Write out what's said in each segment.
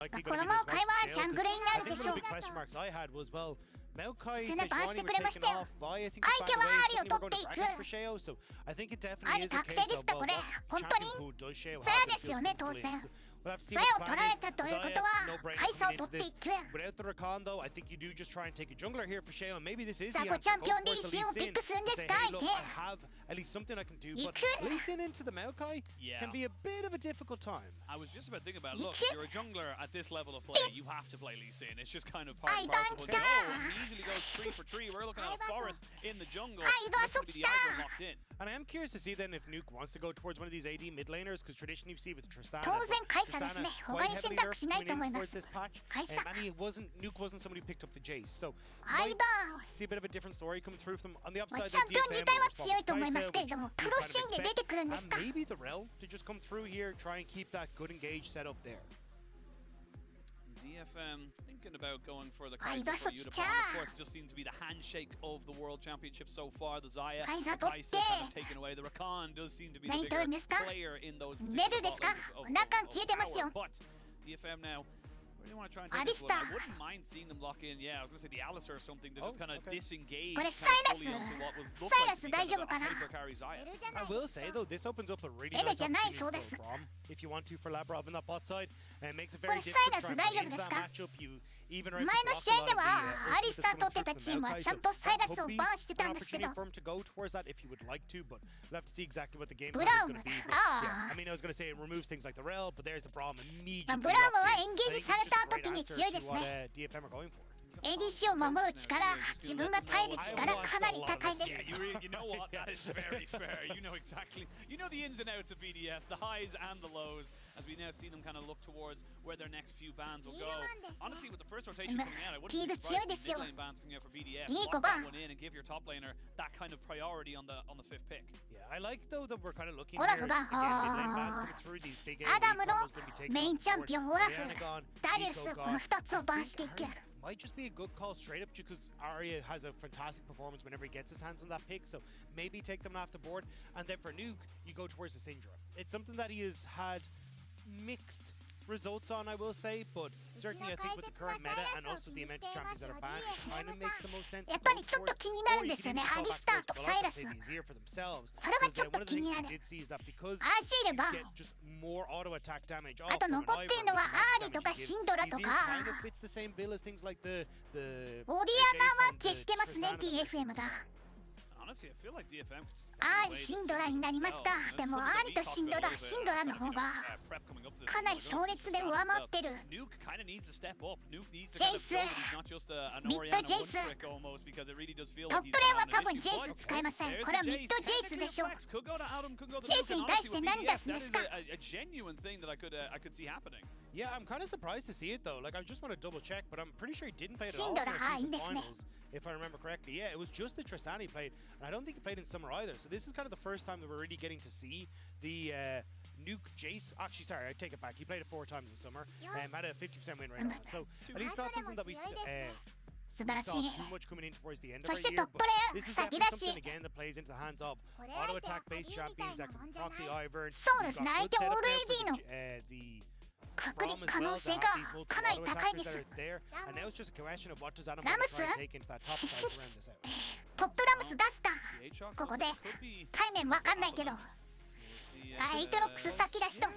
このマオカイはジャングルになるでしょう。背中回してくれましたよ。相手はアリを取っていく。アリ確定ですかこれ。本当にザヤですよね当然。ザヤを取られたということはカイサを取っていく。さあこチャンピオンリーシンをピックするんですか相手。行く。And I am curious to see then if Nuke wants to go towards one of these AD mid laners, because traditionally you see with Tristana, 当然カイサですね。他に選択しないと思います。カイサ。Nuke wasn't somebody who picked up the Jace, so 相葉。see a bit of a different story coming through from on the upside. チャンピオン自体は強いと思いますけれども、プロシーンで出てくるんですか。Maybe the Rel to just come through here, try and keep that good engage set up there. DFM thinking about going for the Kaiser for Utah. Of course, it just seems to be the handshake of the World Championship so far. The Zaya, Kaiser kind of taken away. The Rakan does seem to be the bigger player in those particular power. But DFM now really want to try and take this one. I wouldn't mind seeing them lock in. Yeah, I was going to say the Alistair or something to just kind of disengage. I will say though, this opens up a really nice opportunity for Braum if you want to for Labrov in that bot side, and makes it very difficult to try and play into that matchup. You even right to block a lot of the opportunity for him to go towards that if you would like to, but we'll have to see exactly what the game plan is going to be. But, yeah, I mean, I was going to say it removes things like the Rel, but there's the Braum immediately. DFM are going for. ADC を守る力、自分が耐える力かなり高いです。You know what? That is very fair. You know exactly. You know the ins and outs of BDS, the highs and the lows, as we now see them kind of look towards where their next few bans will go. Honestly, with the first rotation coming out, I wouldn't be surprised to see mid-lane bans coming out for BDS. Lock that one in and give your top laner that kind of priority on the fifth pick. Yeah, I like though that we're kind of looking here. Again, mid-lane bans coming through these big AD combos going to be taken. メインチャンピオンオラフ、ダリウス、この2つをバンしていく。Might just be a good call straight up because Arya has a fantastic performance whenever he gets his hands on that pick, so maybe take them off the board. And then for Nuke, you go towards the Syndra. It's something that he has had mixed results on, I will say, but certainly I think with the current meta and also the amount of champions that are banned, it kind of makes the most sense. やっぱりちょっと気になるんですよね、アリスターとサイラス。これはちょっと気になる。アーシーレバー。あと残っているのはアーリとかシンドラとか。オリアナは消してますね、DFM が。アーリ、シンドラになりますか。でもアーリとシンドラの方がかなり勝率で上回ってる。ジェイス、ミッドジェイス。トップレーンは多分ジェイス使えません。これはミッドジェイスでしょう。ジェイスに対して何出すんですか。Yeah, I'm kind of surprised to see it though. Like, I just want to double check, but I'm pretty sure he didn't play it at all in the finals, if I remember correctly. Yeah, it was just the Tristana he played, and I don't think he played in summer either. So this is kind of the first time that we're really getting to see the Nuke Jace. Actually, sorry, I take it back. He played it 4 times in summer and had a 50% win rate on it. So at least not something that we saw too much coming in towards the end of our year. But this is definitely something again that plays into the hands of auto attack based champions that can proc the Ivern. そうですね、相手オール AD の可能性がかなり高いです。ラムス？トップラムス出すか。ここで対面わかんないけど。エイトロックス先出しと。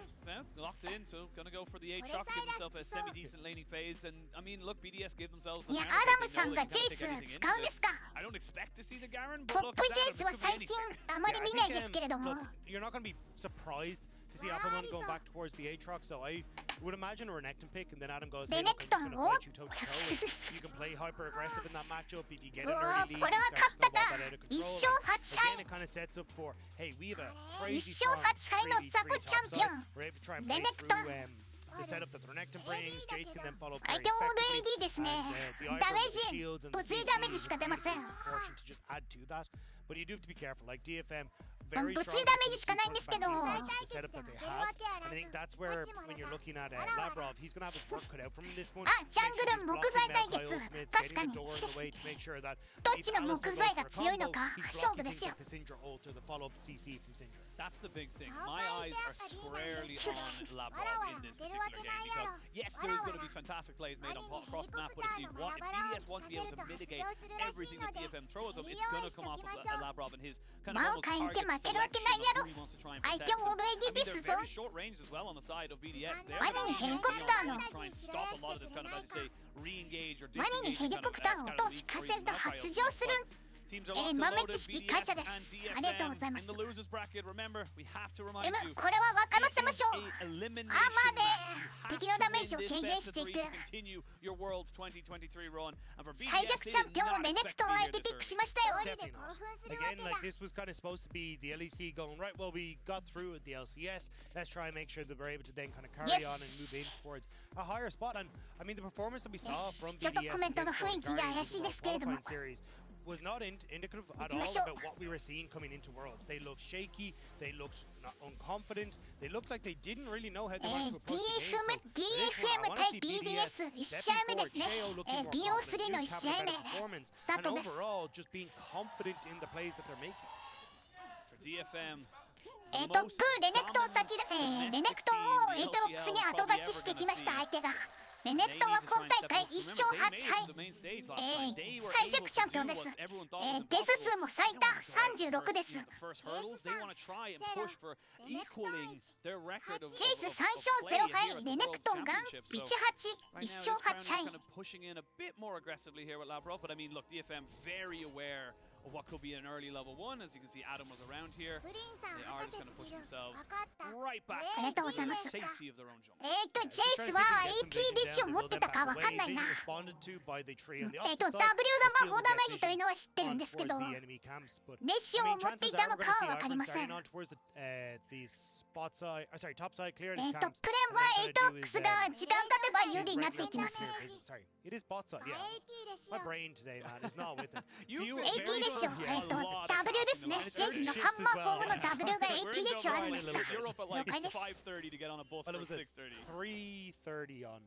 Locked in, so gonna go for the Aatrox, give himself a semi-decent laning phase, and I mean, look, BDS give themselves the. いや、アダムさんがジェイス使うんですか。I don't expect to see the Garen, トップジェイスは最近あまり見ないですけれども。You're not gonna be surprised to see Appleman going back towards the Aatrox, so I would imagine a Renekton pick, and then Adam goes, hey, look, I'm just gonna fight you toe to toe. You can play hyper aggressive in that matchup. If you get an early lead, you start to snowball that out of control. Again, it kind of sets up for, hey, we have a crazy strong 3v3 top side. We're able to try and play through the setup that the Renekton brings. Jace can then follow very effectively. And the shields and the CC is very important to just add to that. But you do have to be careful, like DFM. 物理ダメージしかないんですけど、the setup that they have. And I think that's where, when you're looking at Lavrov, he's going to have his work cut out from him this one. ジャングル木材対決。確かに。どっちの木材が強いのか勝負ですよ。That's the big thing. My eyes are squarely on Lavrov in this particular game because yes, there is going to be fantastic plays made across the map, but if BDS want to be able to mitigate everything that DFM throw at them, it's going to come off of Lavrov and his kind of almost target selection of who he wants to try and protect. I mean, they're very short range as well on the side of BDS. They're going to try and stop a lot of this kind of, as you say, re-engage or disengage kind of Teams are locked and loaded, BDS and DFM in the losers bracket. Remember, we have to remind you, これは分かませましょう。 elimination あまで敵のダメージを軽減していく。 continue your World's 2023 run. And for BDS, 最弱チャンピオンをレネクトンを相手ピックしましたよ。 Again, like this was kind of supposed to be the LEC going, right, well, we got through with the LCS. Let's try and make sure that we're able to then kind of carry on and move in towards a higher spot. And I mean, the performance that we saw from BDS in the qualifying series was not indicative at all about what we were seeing coming into Worlds. They looked shaky, they looked unconfident, they looked like they didn't really know how they wanted to approach the game. DFM 対 BDS 1試合目ですね。BO3 の1試合目スタートです。 And overall, just being confident in the plays that they're making. For DFM, レネクトン先でレネクトンをエイトボックスに後勝ちしてきました相手が。 レネクトンは今大会1勝8敗、最弱チャンピオンです。デス数も最多36です。ジェイス3勝0敗、レネクトンが1-8、1勝8敗。 of what could be an early level 1. As you can see, Adam was around here. They are just going to push themselves right back to the safety of their own jungle. ジェイスは AT ディッシュを持ってたかわかんないな。W が魔法ダメージというのは知ってるんですけど、ネッションを持っていたのかはわかりません。プレーンはエイトボックスが時間経てば有利になっていきます。 It is bot side, yeah. My brain today, man, is not with it. AT でしょ。W ですね。ジェイスのハンマーフォームの W が AT でしょあるんですか。了解です。 5:30 to get on a bus for 6:30. 3:30 on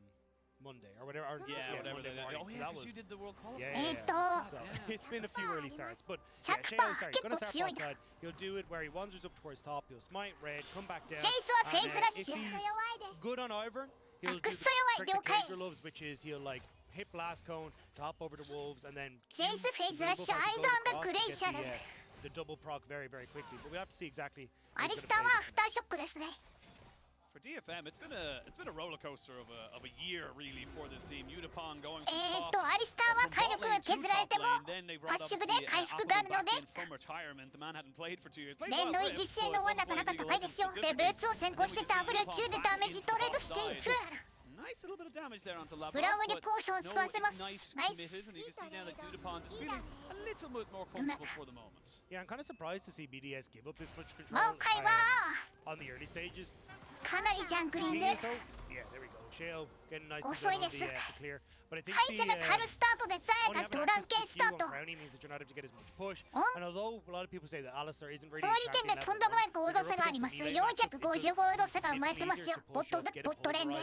Monday or whatever. Or, yeah, whatever. Monday morning. Oh, so yeah, that because was, you did the World Qualifier. Yeah. So it's been a few early starts, but yeah, Sheo, sorry, gonna start bot side. He'll do it where he wanders up towards top. He'll smite red, come back down. ジェイスはフェイズラッシュ。 If he's good on Ivern, he'll do the trick that Kendra loves, which is he'll like hit blast cone, top over the wolves, and then Jace fades rush, Ivern がグレイシャル。 the double proc very, very quickly. But we have to see exactly. アリスターはアフターショックですね。 For DFM, it's been a roller coaster of a year really for this team. Udapon going from top, アリスターは体力が削られてもパッシブで回復があるので連の実践のはなかなか高いですよ。レベル2を先行して W2 でダメージトレードしていく。 Nice little bit of damage there onto Lavrov, ブラウンにポーションを使わせます。ナイス。 and you can see now that Udapon just feeling a little bit more comfortable for the moment. Yeah, I'm kind of surprised to see BDS give up this much control 今回は on the early stages. かなりジャングリング。 Yeah, there we go. Sheo getting nice to clear. But I think 敗者が軽スタートでザヤがドラン系スタート。 means that you're not able to get as much push. And although a lot of people say that Alistar isn't really この時点でとんでもないゴールド差があります。450ゴールド差が生まれてますよ。ボットレーンで。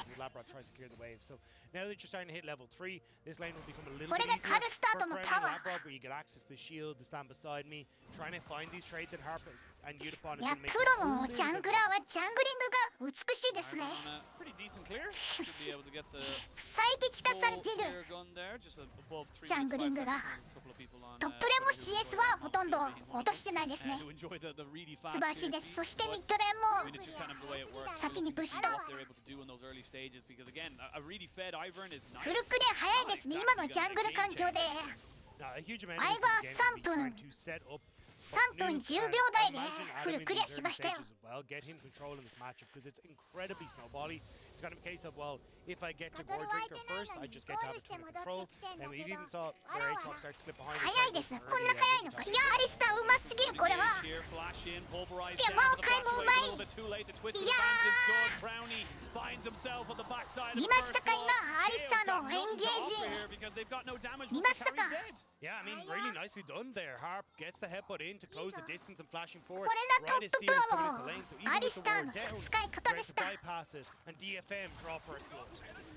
So now that you're starting to hit level 3, this lane will become a little これ bit がカルスタートのパワー。 where you get access to the shield to stand beside me, trying to find these trades and Harpers and Udapon is いや going to make プロのジャングラーはジャングリングが美しいですね。 Pretty decent clear. Should be able to get the 最適化されている clear gun there. Just above 3 ジャングリングが。 トップレーンも CS はほとんど落としてないですね。素晴らしいです。そしてミッドレーンも先にプッシュと。フルクリア早いですね。今のジャングル環境で。アイバー3分。3分10秒台でフルクリアしましたよ。 It's kind of a case of, well, if I get to Gore Drinker first, I just get to have a ton of control. And we even saw their A-Truck start to slip behind. 早いです。こんな早いのか。いや、アリスターうますぎる、これは。いや、マオカイもうまい。too late. The twist of the fans is good. Brownie finds himself on the backside of the 見ましたか今 アリスタ Chaos の got エン nothing ゲ to ー offer ジ here because they've got no damage 見 once ま the したか carry's dead. Yeah, I mean, really nicely done there. Harp gets the headbutt in to close the distance and flashing こ forward. れがト Right ッ as ププ Steel ロ is coming の into lane, so ア even リ with ス the タ ward の down, 使い方 they're で able し to た bypass it, and DFM draw first blood.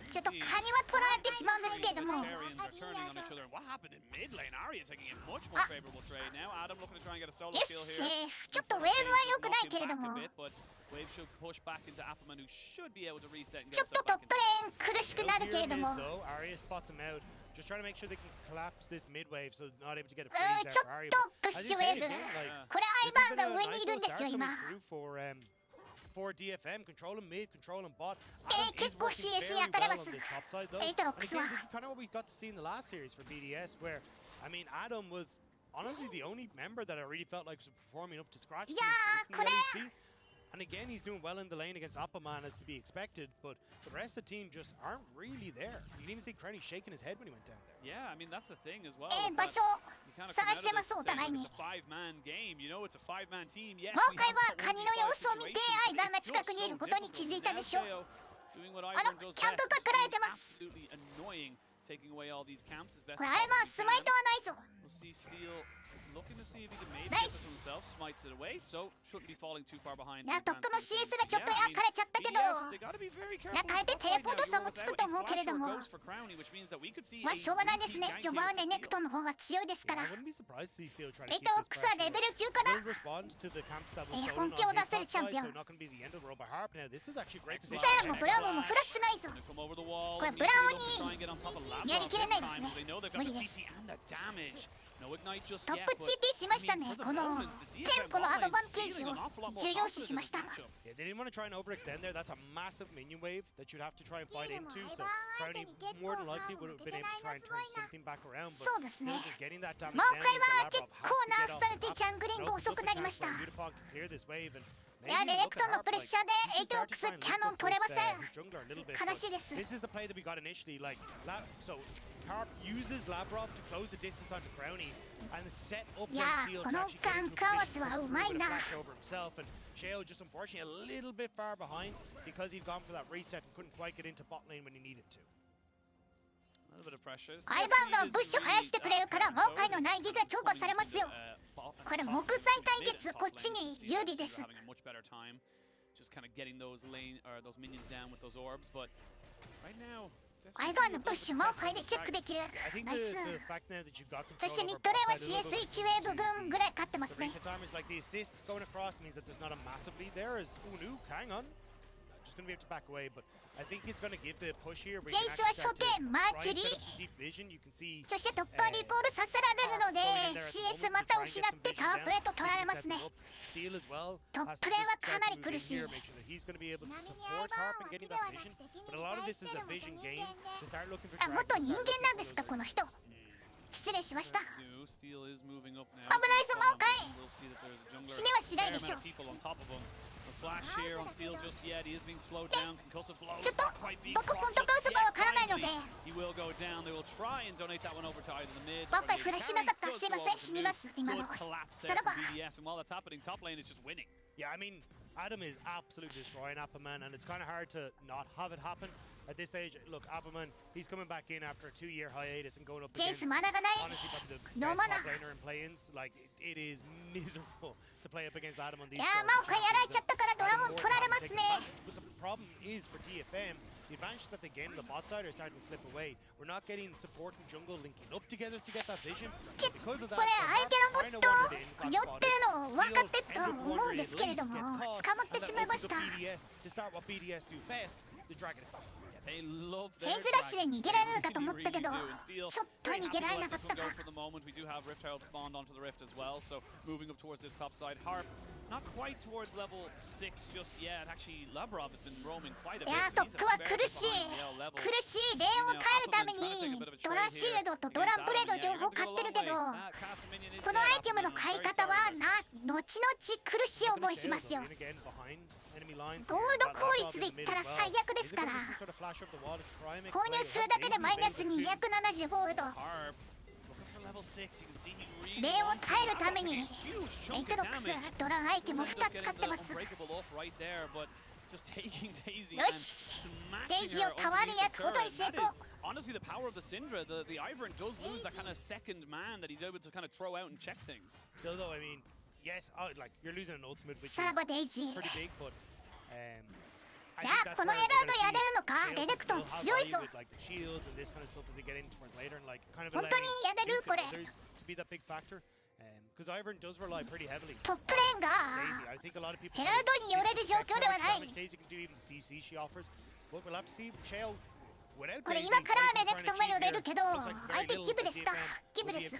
ちょっとカニは取られてしまうんですけれども Vegetarians are turning on each other. And what happened in mid lane? Arya taking a much more favorable trade now. Adam looking to try and get a solo よ kill し here. ちょっとウェーブは良くないけれども But Wave should push back into Appleman, who should be able to reset and ちょ get っと himself トッ back プ into レーン苦しくなるけれども Though, Arya spots him out. Just trying to make sure they can collapse this mid wave, so they're not able to get a ち freeze ょ there っ for Arya. と But プッ as シ you ュウェ say ーブ again, like, これアイ this バ has ーン been が a 上にい nice るん little ですよ start 今 coming through for DFM, controlling mid, controlling bot. 結構 CS very やかれま well す on this top side though. エイトロッ And クス again, は this is kind of what we got to see in the last series for BDS, where I mean, Adam was honestly the only member that I really felt like was performing up to scratch. Yeah, from the LEC. And again, he's doing well in the lane against Appleman as to be expected, but the rest of the team just aren't really there. You didn't even see Crowny shaking his head when he went down there. Yeah, I mean, that's the thing as well. 場所 You kind of 探してますお saying 互い that に it's a five-man game. You know, it's a five-man team. Yes, もう we 一回 have は that カニの様子を見て 1v5 アイバーンが situation, 近くにいることに気づいたでしょう doing what あ Ivern の does キャンプ best, か just けられ being てます absolutely annoying, taking away all these camps as best これ as アイバーン possibly スマイ can. トはないぞ We'll see Steel looking to see if he can maybe Nice. get this himself, smites it away, so shouldn't be falling too far behind. いやトップの Advanced CS into がちょっと yeah, 焼かれちゃったけど BDS, they gotta be very careful 焼かれて with テ the レポー upside ト now. さんも You're つくと思うけれど without も a flash or goes for Crowny, which means that we could see まあ a しょうがないですね repeat 序 gank 盤は here ね for ネクトの方が強いですか Yeah, ら I wouldn't be surprised to see Steel try to エイ keep トロッ this クスは pressure. レベル10か Will ら respond to the camps that was えー stolen 本気を on 出 his せる top チャン side, ピオン so not going to be the end of the road by Harp. Now, this is actually great さ position. あもうブラウンもフラッシュないぞ Gonna come over the wall. これ Need ブラ to ウン try に and get on top of やり Lavrov きれ this ないです time ね as they know they've 無 got 理 the です CT and the damage. No ignite just トッ yet, プ but GP しました I ね mean, for the この moment, the テン DFM ポのア bot ド lane バンテー is ジ feeling を an awful lot more 重要視 confident しま in した this matchup. Yeah, they didn't want to try and overextend there. That's a massive minion wave that you'd have to try and fight into. So Crowny more than likely would have been able to try and turn something back around. But そうですね still just getting that damage 魔 down 王会 means は that 結 Lavrov 構 has ナ to ー get フ off され the て map. ジャングリン And グ opens 遅 up く the なりま chance した for Beautiful to clear this wave. And いや maybe レネ look ク at トの Harp, プレッ like, シャーで he エイトロッ started ク to ス try and キャ link ノン up 取れ with ません his jungler a little bit. 悲 but しいです This is the play that we got initially. Like, so Harp uses Lavrov to close the distance onto Crowny and set up Yeah, Steel to この actually get into a カンカワス position to は come う through まい with a な flash over himself. And Sheo just unfortunately a little bit far behind because he'd gone for that reset and couldn't quite get into bot lane when he needed to. A little bit of pressure. アイバーンがブッシュ生やしてくれるから魔王会の内義が強化されますよこれ木材対決こっちに有利です Just kind of getting those lane or those minions down with those orbs, but right now アイバーンのプッシュ魔王会でチェックできる I think ナイス the fact now that you've got そして control ミ over ッドレーンは bot side, a little bit CS1 ウェーブ分ぐらい勝ってます The ね reset timers like the assists going across means that there's not a massive lead there. As Unu, hang on, just gonna be able to back away, but I think it's gonna give the push here. Where you can ジェイスは actually 初 start to 手マ try ーチ and リ set up some deep vision. You can see そしてトップはリコールさせられるので CS また失ってタワープレート取られますね Steel as well. トップレーンはかなり苦しい Make sure that he's gonna be able to support Harp and getting that vision. But a lot of this is a vision game. To start looking for あ、元 dragons, 人 start 間 looking なんで for すか those この人失礼しました Steel is moving up now. 危ないぞ魔王会 We'll see that there's a jungler. 死にはしないでしょ Fair amount of people on top of him. The flash here on Steel just yet. He is being slowed down. Concussive blows. ちょっと Not quite being どこ caught 本当 just か嘘かわからないの yet. で Finally, he will go down. They will try and donate that one over to either the mid. 魔王会フレッシュなかった Carry すいま does せ go ん over 死 to に mid. ます今の Good collapse さ there らば from BDS. And while that's happening, top lane is just winning. Yeah, I mean, Adam is absolutely destroying Appleman, and it's kind of hard to not have it happen at this stage. Look, Appleman, he's coming back in after a 2-year hiatus and going up ジェイ against スマナがない honestly probably the No best mana. top laner in play-ins. Like, it is miserable to play up against Adam on い these や sorts 魔 of 王会やられ champions. ちゃったからドラ Adam ゴン more 取られ than ます taking ね advantage. But the problem is for DFM, the advantage that they gain on the bot side are starting to slip away. We're not getting support and jungle linking up together to get that vision. ち Because of こ that, れ Harp 相手のボ trying ッ to ト wander in, got 寄って spotted. るの分かって Steel たと end up 思うん wandering で at すけれ least, ども gets caught, 捕まって and し that まいま opens し up た BDS to start what BDS do best, the Dragon Attack. They love フ their ェイズラッシュで dragons. 逃げられ They るかと思 really, ったけど really do. And Steel ちょっと very 逃 happy げら to れ let なか this った one か go for the moment. We do have Rift Herald spawned onto the Rift as well, so moving up towards this top side. Harp, not quite towards level 6 just yet. Actually, Lavrov has been roaming quite a い bit. や So ト he's ップは a fair 苦 bit しい behind the L level. 苦しいレーンを変えるためにドラシールドとドランブレード両方買ってるけどこのアイテムの買い方は後々苦しい思いしますよゴールド効率で言ったら最悪ですから購入するだけでマイナス270ゴールド礼を耐えるためにエイトロックスドランアイテムを2つ使ってます。よし、デイジーをタワーで焼くことに成功。Honestly, the power of the Syndra, the Ivern does lose that kind of second man that he's able to kind of throw out and check things. So though, I mean, yes, like you're losing an ultimate, which is さらばデイジー。 pretty big, but いや、このヘラードやれるのか。レネクトン強いぞ。本当にやれるこれ。Because Ivern does rely pretty heavily. トップレーンが Daisy. I think a lot of people ヘラルドに寄れる状況ではない。 Daisy can do even the CC she offers, but we'll have to see Shale without これ Daisy. 今からレネクトンが寄れるけど、相手ギブですか。ギブです。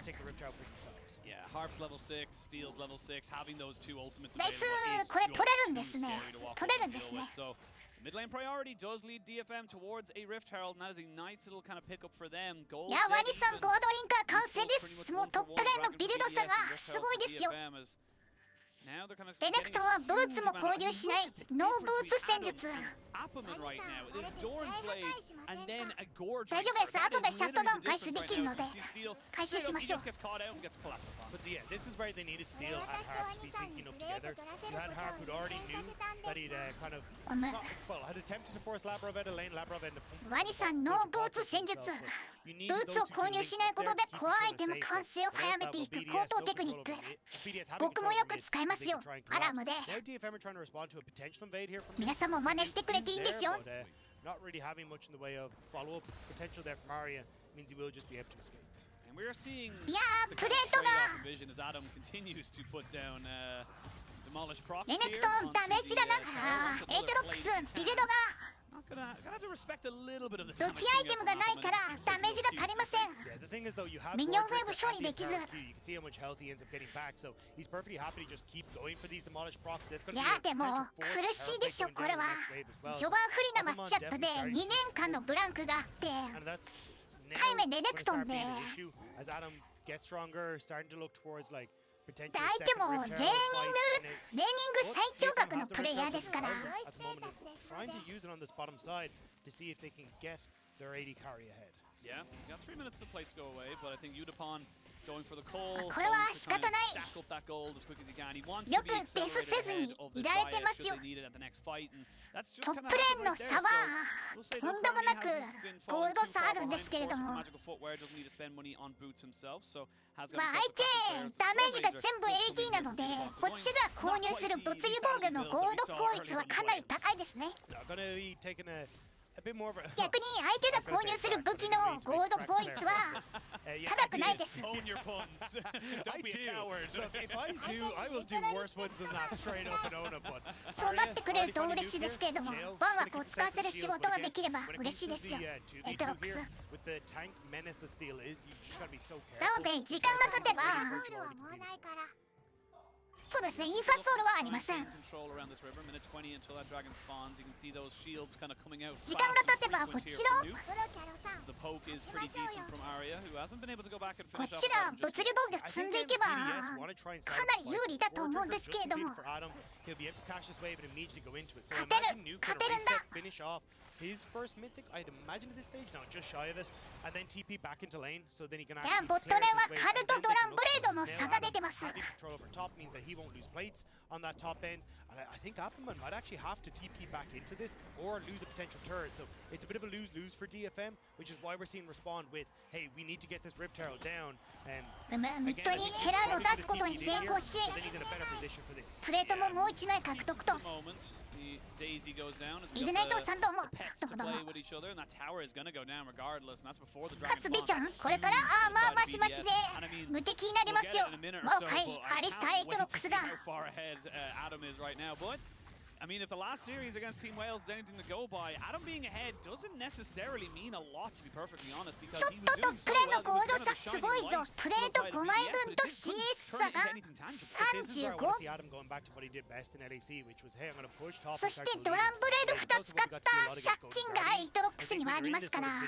Yeah, Harp's level 6, Steel's level 6, having those two ultimates ナイス、 available is これ取れるんで just す too ね。 scary to walk 取れ away るん and です deal ね。 with. So mid lane priority does lead DFM towards a Rift Herald, and that is a nice little kind of pickup for them. Gold いや、ワニさんゴードリンカー完成です。もうトップレーンのビルド差がすごいですよ。レネクトンはブーツも購入しないノーブーツ戦術。大丈夫です。後でシャットダウン開始できるので回収しましょう。 But yeah, this is where they needed Steel and Harp to be syncing up together. You had Harp who already knew that he'd kind of had attempted to force Labrov out of lane. Labrov ended up ワニさんノーブーツ戦術。ブーツを購入しないことでコアアイテム完成を早めていく高等テクニック。僕もよく使いますよ。アラームで。皆さんも真似してくれていいんですよ。 Not really having much in the way of follow-up potential there from Arya means he will just be able to escape. And we are seeing いやー、プレートが vision as Adam continues to put down demolish procs レネク here トン onto ダメージだな。 the エイトロックスビルドが gonna have to respect a little bit of the どっちアイテムがないからダメージが足りません。 Yeah, the thing is though, you have ミニオンウェーブ処理できず。 you can see how much health he ends up getting back, so he's perfectly happy to just keep going for these demolish procs. There's い gonna や be でも苦しいでしょこれは。序盤不利なマッチアップで2年間のブランクがあって。 対面レネクトンで。 as Adam gets stronger, starting to look towards like 相手もレーニング最長額のプレイヤーですから。 trying to use it on this bottom side to see if they can get their AD carry ahead. Yeah, you got 3 minutes to plates go away, but I think Udapon going for the call. これは仕方ない。 Stack up that gold as quick as he can. He wants よ to く be デス accelerated せず ahead に of the いられて Zaya ますよ。 should they need it at the next fight, and that's just トッ kind プ of レーン happened の right there. 差は So we'll say と that んでもな Fernie く hasn't been ゴー falling ルド too 差 far あるん behind. ですけれ Of ど course, も。 Magical Footwear doesn't need to spend money on boots himself, so has got まあ himself 相 a 手ダメージが全部 AD なのでこっちが購入する物理防御のゴールド効率はかなり高いですね。 Gonna be taking a bit more of a 逆に相手が購入する武器のゴールド効率は高くないです。 Own your puns. Don't be a coward. Look, if I do, I will do worse ones than that straight up and own a pun. そうなってくれると嬉しいですけれども、ワン枠を使わせる仕事ができれば嬉しいですよ。エイトロックス。 With the tank menace that Steel is, you just gotta be so なの careful. で時間が経てば、そうですね、インファソールはありません。 Control around this river. Minute 20 until that dragon spawns. You can see those shields kind of coming out 時間が fast 経てば and こっ frequent ち here の from Nuke. The poke is pretty decent from Arya, who hasn't been able to go back and こっ finish off ちが Adam 物 just 理 yet. 防御積んでいけばかなり有利だと思うんですけれども。 He'll be able to catch this wave and immediately go into it. So 勝てる imagine Nuke 勝 gonna てるんだ。 reset, finish off his first mythic, I'd imagine at this stage, now just shy of it, and then TP back into lane, so then he can いや actually ボット clear レーン this は wave, カル and と then ド they ラ can ン look ブレード to の nail 差が出 Adam. てます。 Having control over top means that he won't lose plates on that top end, and I think Appleman might actually have to TP back into this or lose a potential turret, so it's a bit of a lose-lose for DFM, which is why we're seeing respond with, hey, we need to get this Rift Herald down, and ミッドにヘラードを出すことに成功し、 so then he's in a better position for this. プレートももう1枚獲得と。 Daisy goes down as イ we グナイト got さんどうも。 the pets ど to うもどう play も。 with each other, and that tower is gonna go down regardless, and that's before the か dragon つビちゃん spawns. これからまあマシマシで無敵になりますよ。もうはいアリスターエイトロックスが how far ahead Adam is right now, but I mean, if the last series against Team Wales is anything to go by, Adam being ahead doesn't necessarily mean a lot, to be perfectly honest, because ちょっ he と was ト doing ッ so プレーン well. のゴールド差すごいぞ。プレート5枚分と CS 差が This is where I want to see 35。 Adam going back to what he did best in LAC, which was, hey, I'm going to push top. そしてドランブレード2つ使った借金がエイトロックスにはありますから。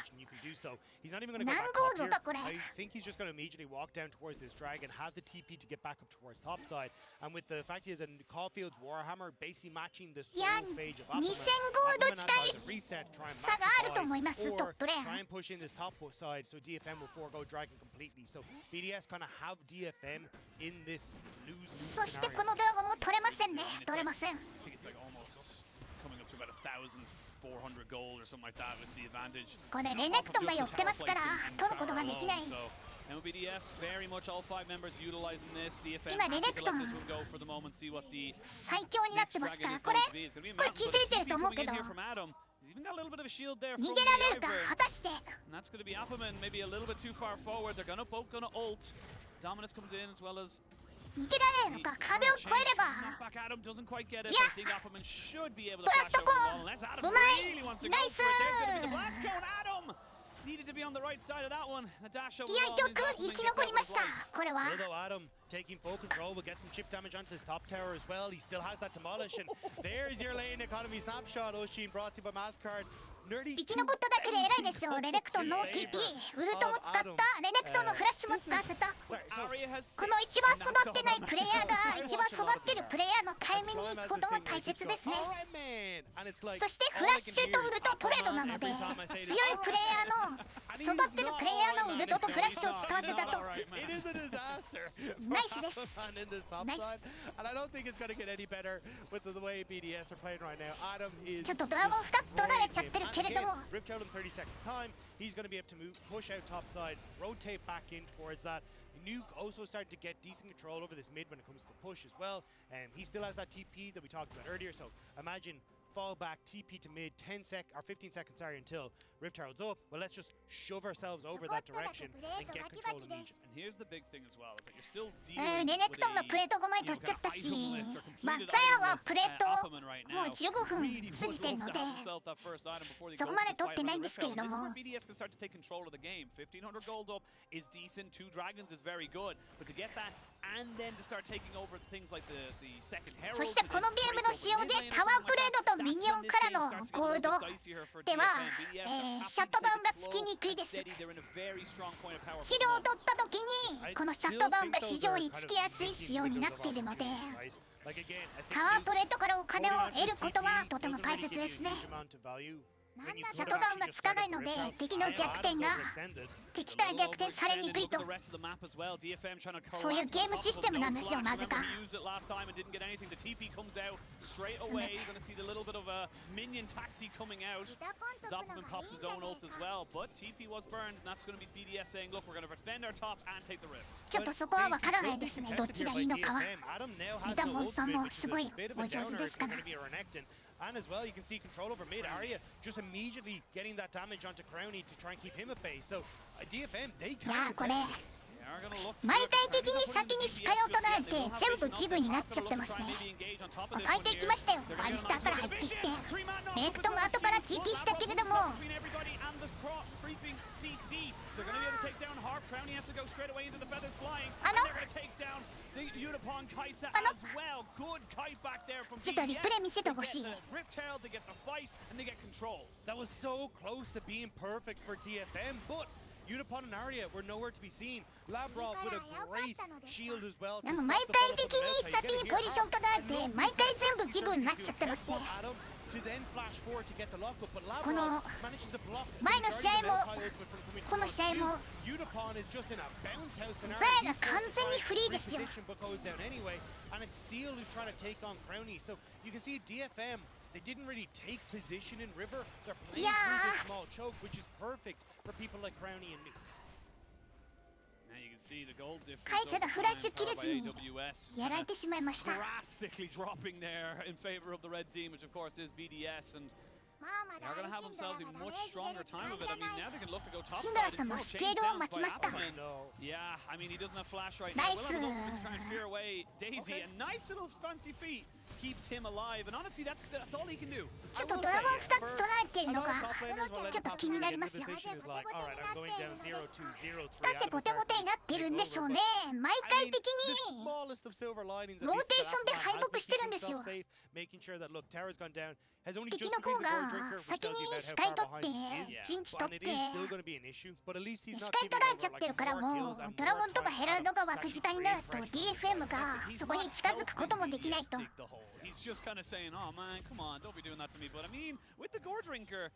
He's not even going to go 何 back ゴー top ルド here. だこれ。 I think he's just going to immediately walk down towards this dragon, have the TP to get back up towards top side, and with the fact he has a Caulfield's Warhammer basically matching watching the いや、 solo phase of 2000 ゴ Aquaman. ールド Aquaman 近 has い to reset, try and 差があると思います、 maximize, トッ or プレーン。 try and push in this top side so DFM will forego Dragon completely. So BDS kind of have DFM in this lose そして scenario. このドラゴンも取れませんね。取れません。 I think it's like almost coming up to about 1,400 gold or something like that was the advantage. これレネクトンが寄ってますから取ることができない。 MBDS very much all 5 members utilizing this. DFM 今レネクトン this one go for the moment, see what the 最強になってますから、これ気づいてると思うけど。 He's even got a little bit of a shield there 逃 from げ the られるか Ivern. 果たして。 And that's going to be Appleman, maybe a little bit too far forward. They're both gonna ult. Dominus comes in as well as 逃げられるのか、壁を越えれば。 knockback Adam doesn't quite get it. Yeah. But I think Appleman should be able to ブラス flash ト over コ the wall ーン unless Adam うまい really wants to go ナイス for it. There's going to be the blast cone. Adam needed to be on the right side of that one. A dash over いや、 the wall よく means 生き Appleman gets 残り out ま with し his た life. これは。 Although Adam taking full control will get some chip damage onto this top tower as well. He still has that demolish, and there's your lane economy snapshot. Oshin brought to you by Mastercard. Nerdy 生き残っただけで偉いですよ。レネクトンの TP ウルトも使った、レネクトンのフラッシュも使わせた。 Aria has この一番育ってないプレイヤーが一番育ってるプレイヤーのタイムに行くことが大切ですね。そしてフラッシュとウルトトレードなので、強いプレイヤーの育ってるプレイヤーのウルトとフラッシュを使わせたと。 It is a disaster. ナイスです。 in this top Nice. side, and I don't think it's going to get any better with the way BDS are playing right now. Adam is ちょっとドラゴン2つ取られちゃってるけれども。 Rip out in 30 seconds time. He's going to be able to move, push out top side, rotate back in towards that. Nuke also started to get decent control over this mid when it comes to the push as well. And he still has that TP that we talked about earlier. So imagine fall back, TP to mid, 15 seconds, sorry, until Rift Herald's up. Well, let's just shove ourselves over that direction and get control of each. And here's the big thing as well. It's like you're still レ dealing ネ with クトンのプレート5枚取っちゃったし、まあザヤはプレートもう15分過ぎてるので、そこまで取ってないんですけれども。 BDS can start to take control of the game. 1,500 gold up is decent. 2 dragons is very good. But to get that and then to start taking over things like the second herald. そしてこのゲームの仕様でタワープレードとミニオンからのゴールドでは、シャットダウンがつきにくいです。治療を取った時にこのシャットダウンが非常につきやすい仕様になっているので、タワープレートからお金を得ることはとても大切ですね。シャットダウンがつかないので敵の逆転が敵から逆転されにくいと、そういうゲームシステムなんですよ、なぜか。ちょっとそこはわからないですね、どっちがいいのかは。ミタモンさんもすごいお上手ですから。 And as well, you can see control over mid. Aria just immediately getting that damage onto Crowny to try and keep him at bay. So DFM, they can't contest this. 毎回的に先に視界を捉えて全部ギブになっちゃってますね。変えていきましたよ。アリスターから入っていってレネクトンが後から TP したけれども、ちょっとリプレイ見せてほしい。 That was so close to being perfect for DFM, but Unipon and Aria were nowhere to be seen. Labrov with a great shield as well. でも毎回的に先にポジション取られて毎回全部ギブになっちゃってますね。この前の試合もこの試合もザヤが完全にフリーですよ。 They didn't really take position in River. They're playing through this small choke, which is perfect for people like Crowny and Nuke. カイツがフラッシュ切れずにやられてしまいました。 drastically dropping there in favor of the red team, which of course is BDS, and they're going to have themselves a much stronger time of it. I mean, now they can look to go top シンドラさんもスケールを待ちました。 Yeah, I mean, he doesn't have flash right now. Will has ultimate to try and fear away Daisy, and nice little fancy feet keeps him alive. And honestly, that's all he can do. ちょっとドラゴン2つ取られてるのがちょっと気になりますよ。なぜゴテゴテになってるんでしょうね。毎回的にローテーションで敗北してるんですよ。敵の方が先に視界取って陣地取って視界取られちゃってるから、もうドラゴンとかヘラルドが枠下になると DFM がそこに近づくこともできないと。He's just kind of saying, oh man, come on, don't be doing that to me. But I mean, with the Gore Drinker,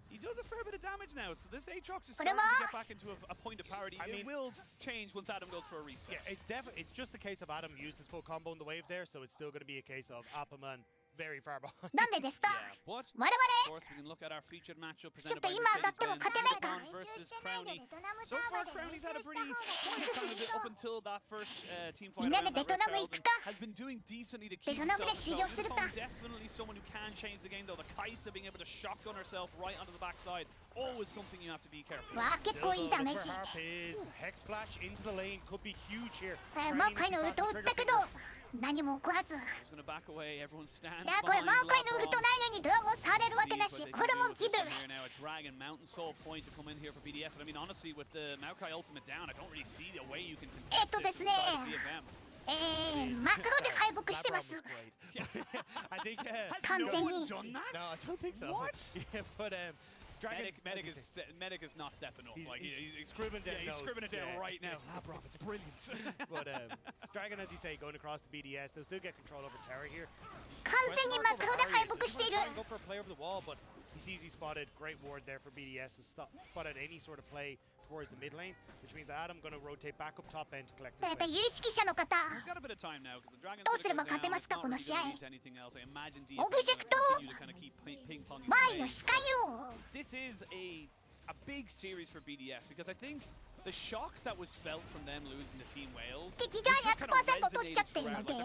he does a fair bit of damage now, so this Aatrox is starting to get back into a point of parity. It will change once Adam goes for a reset. Yeah, it's just a case of Adam used his full combo in the wave there, so it's still going to be a case of Appleman very far behind. なんでですか? But of course, we can look at our featured matchup presented by versus Crowny. So far, Crowny's had a pretty up until that first team fight has been doing decently to keep himself. Definitely someone who can change the game, though. The Kai'Sa being able to shotgun herself right onto the backside, always something you have to be careful. わあ、結構いいダメージ。 Hex Flash into the lane could be huge here. マオカイのウルト打ったけど何も起こらず。いや、これマオカイのウルトないのにドラゴン触れるわけなし。これもギブ。Dragon Mountain Soul point to come in here for BDS. I mean, honestly, with the Maokai ultimate down, I don't really see a way you can contest this inside DFM. マクロで敗北してます。完全に。 No, I don't think so. What? Yeah, but Medic is not stepping up. He's scribbling down. Yeah, he's scribbling it down right now. Labrop, it's brilliant. But Dragon, as you say, going across to BDS, they'll still get control over Terra here. 完全にマクロで敗北している。 Go for a play over the wall, but he's easy spotted. Great ward there for BDS to spotted any sort of play towards the mid lane, which means that Adam going to rotate back up top end to collect his wave. 有識者の方。どうすれば勝てますかこの試合。オブジェクト。前の視界を。 This is a big series for BDS because I think the shock that was felt from them losing to Team Wales 敵が 100% 取っちゃってるので相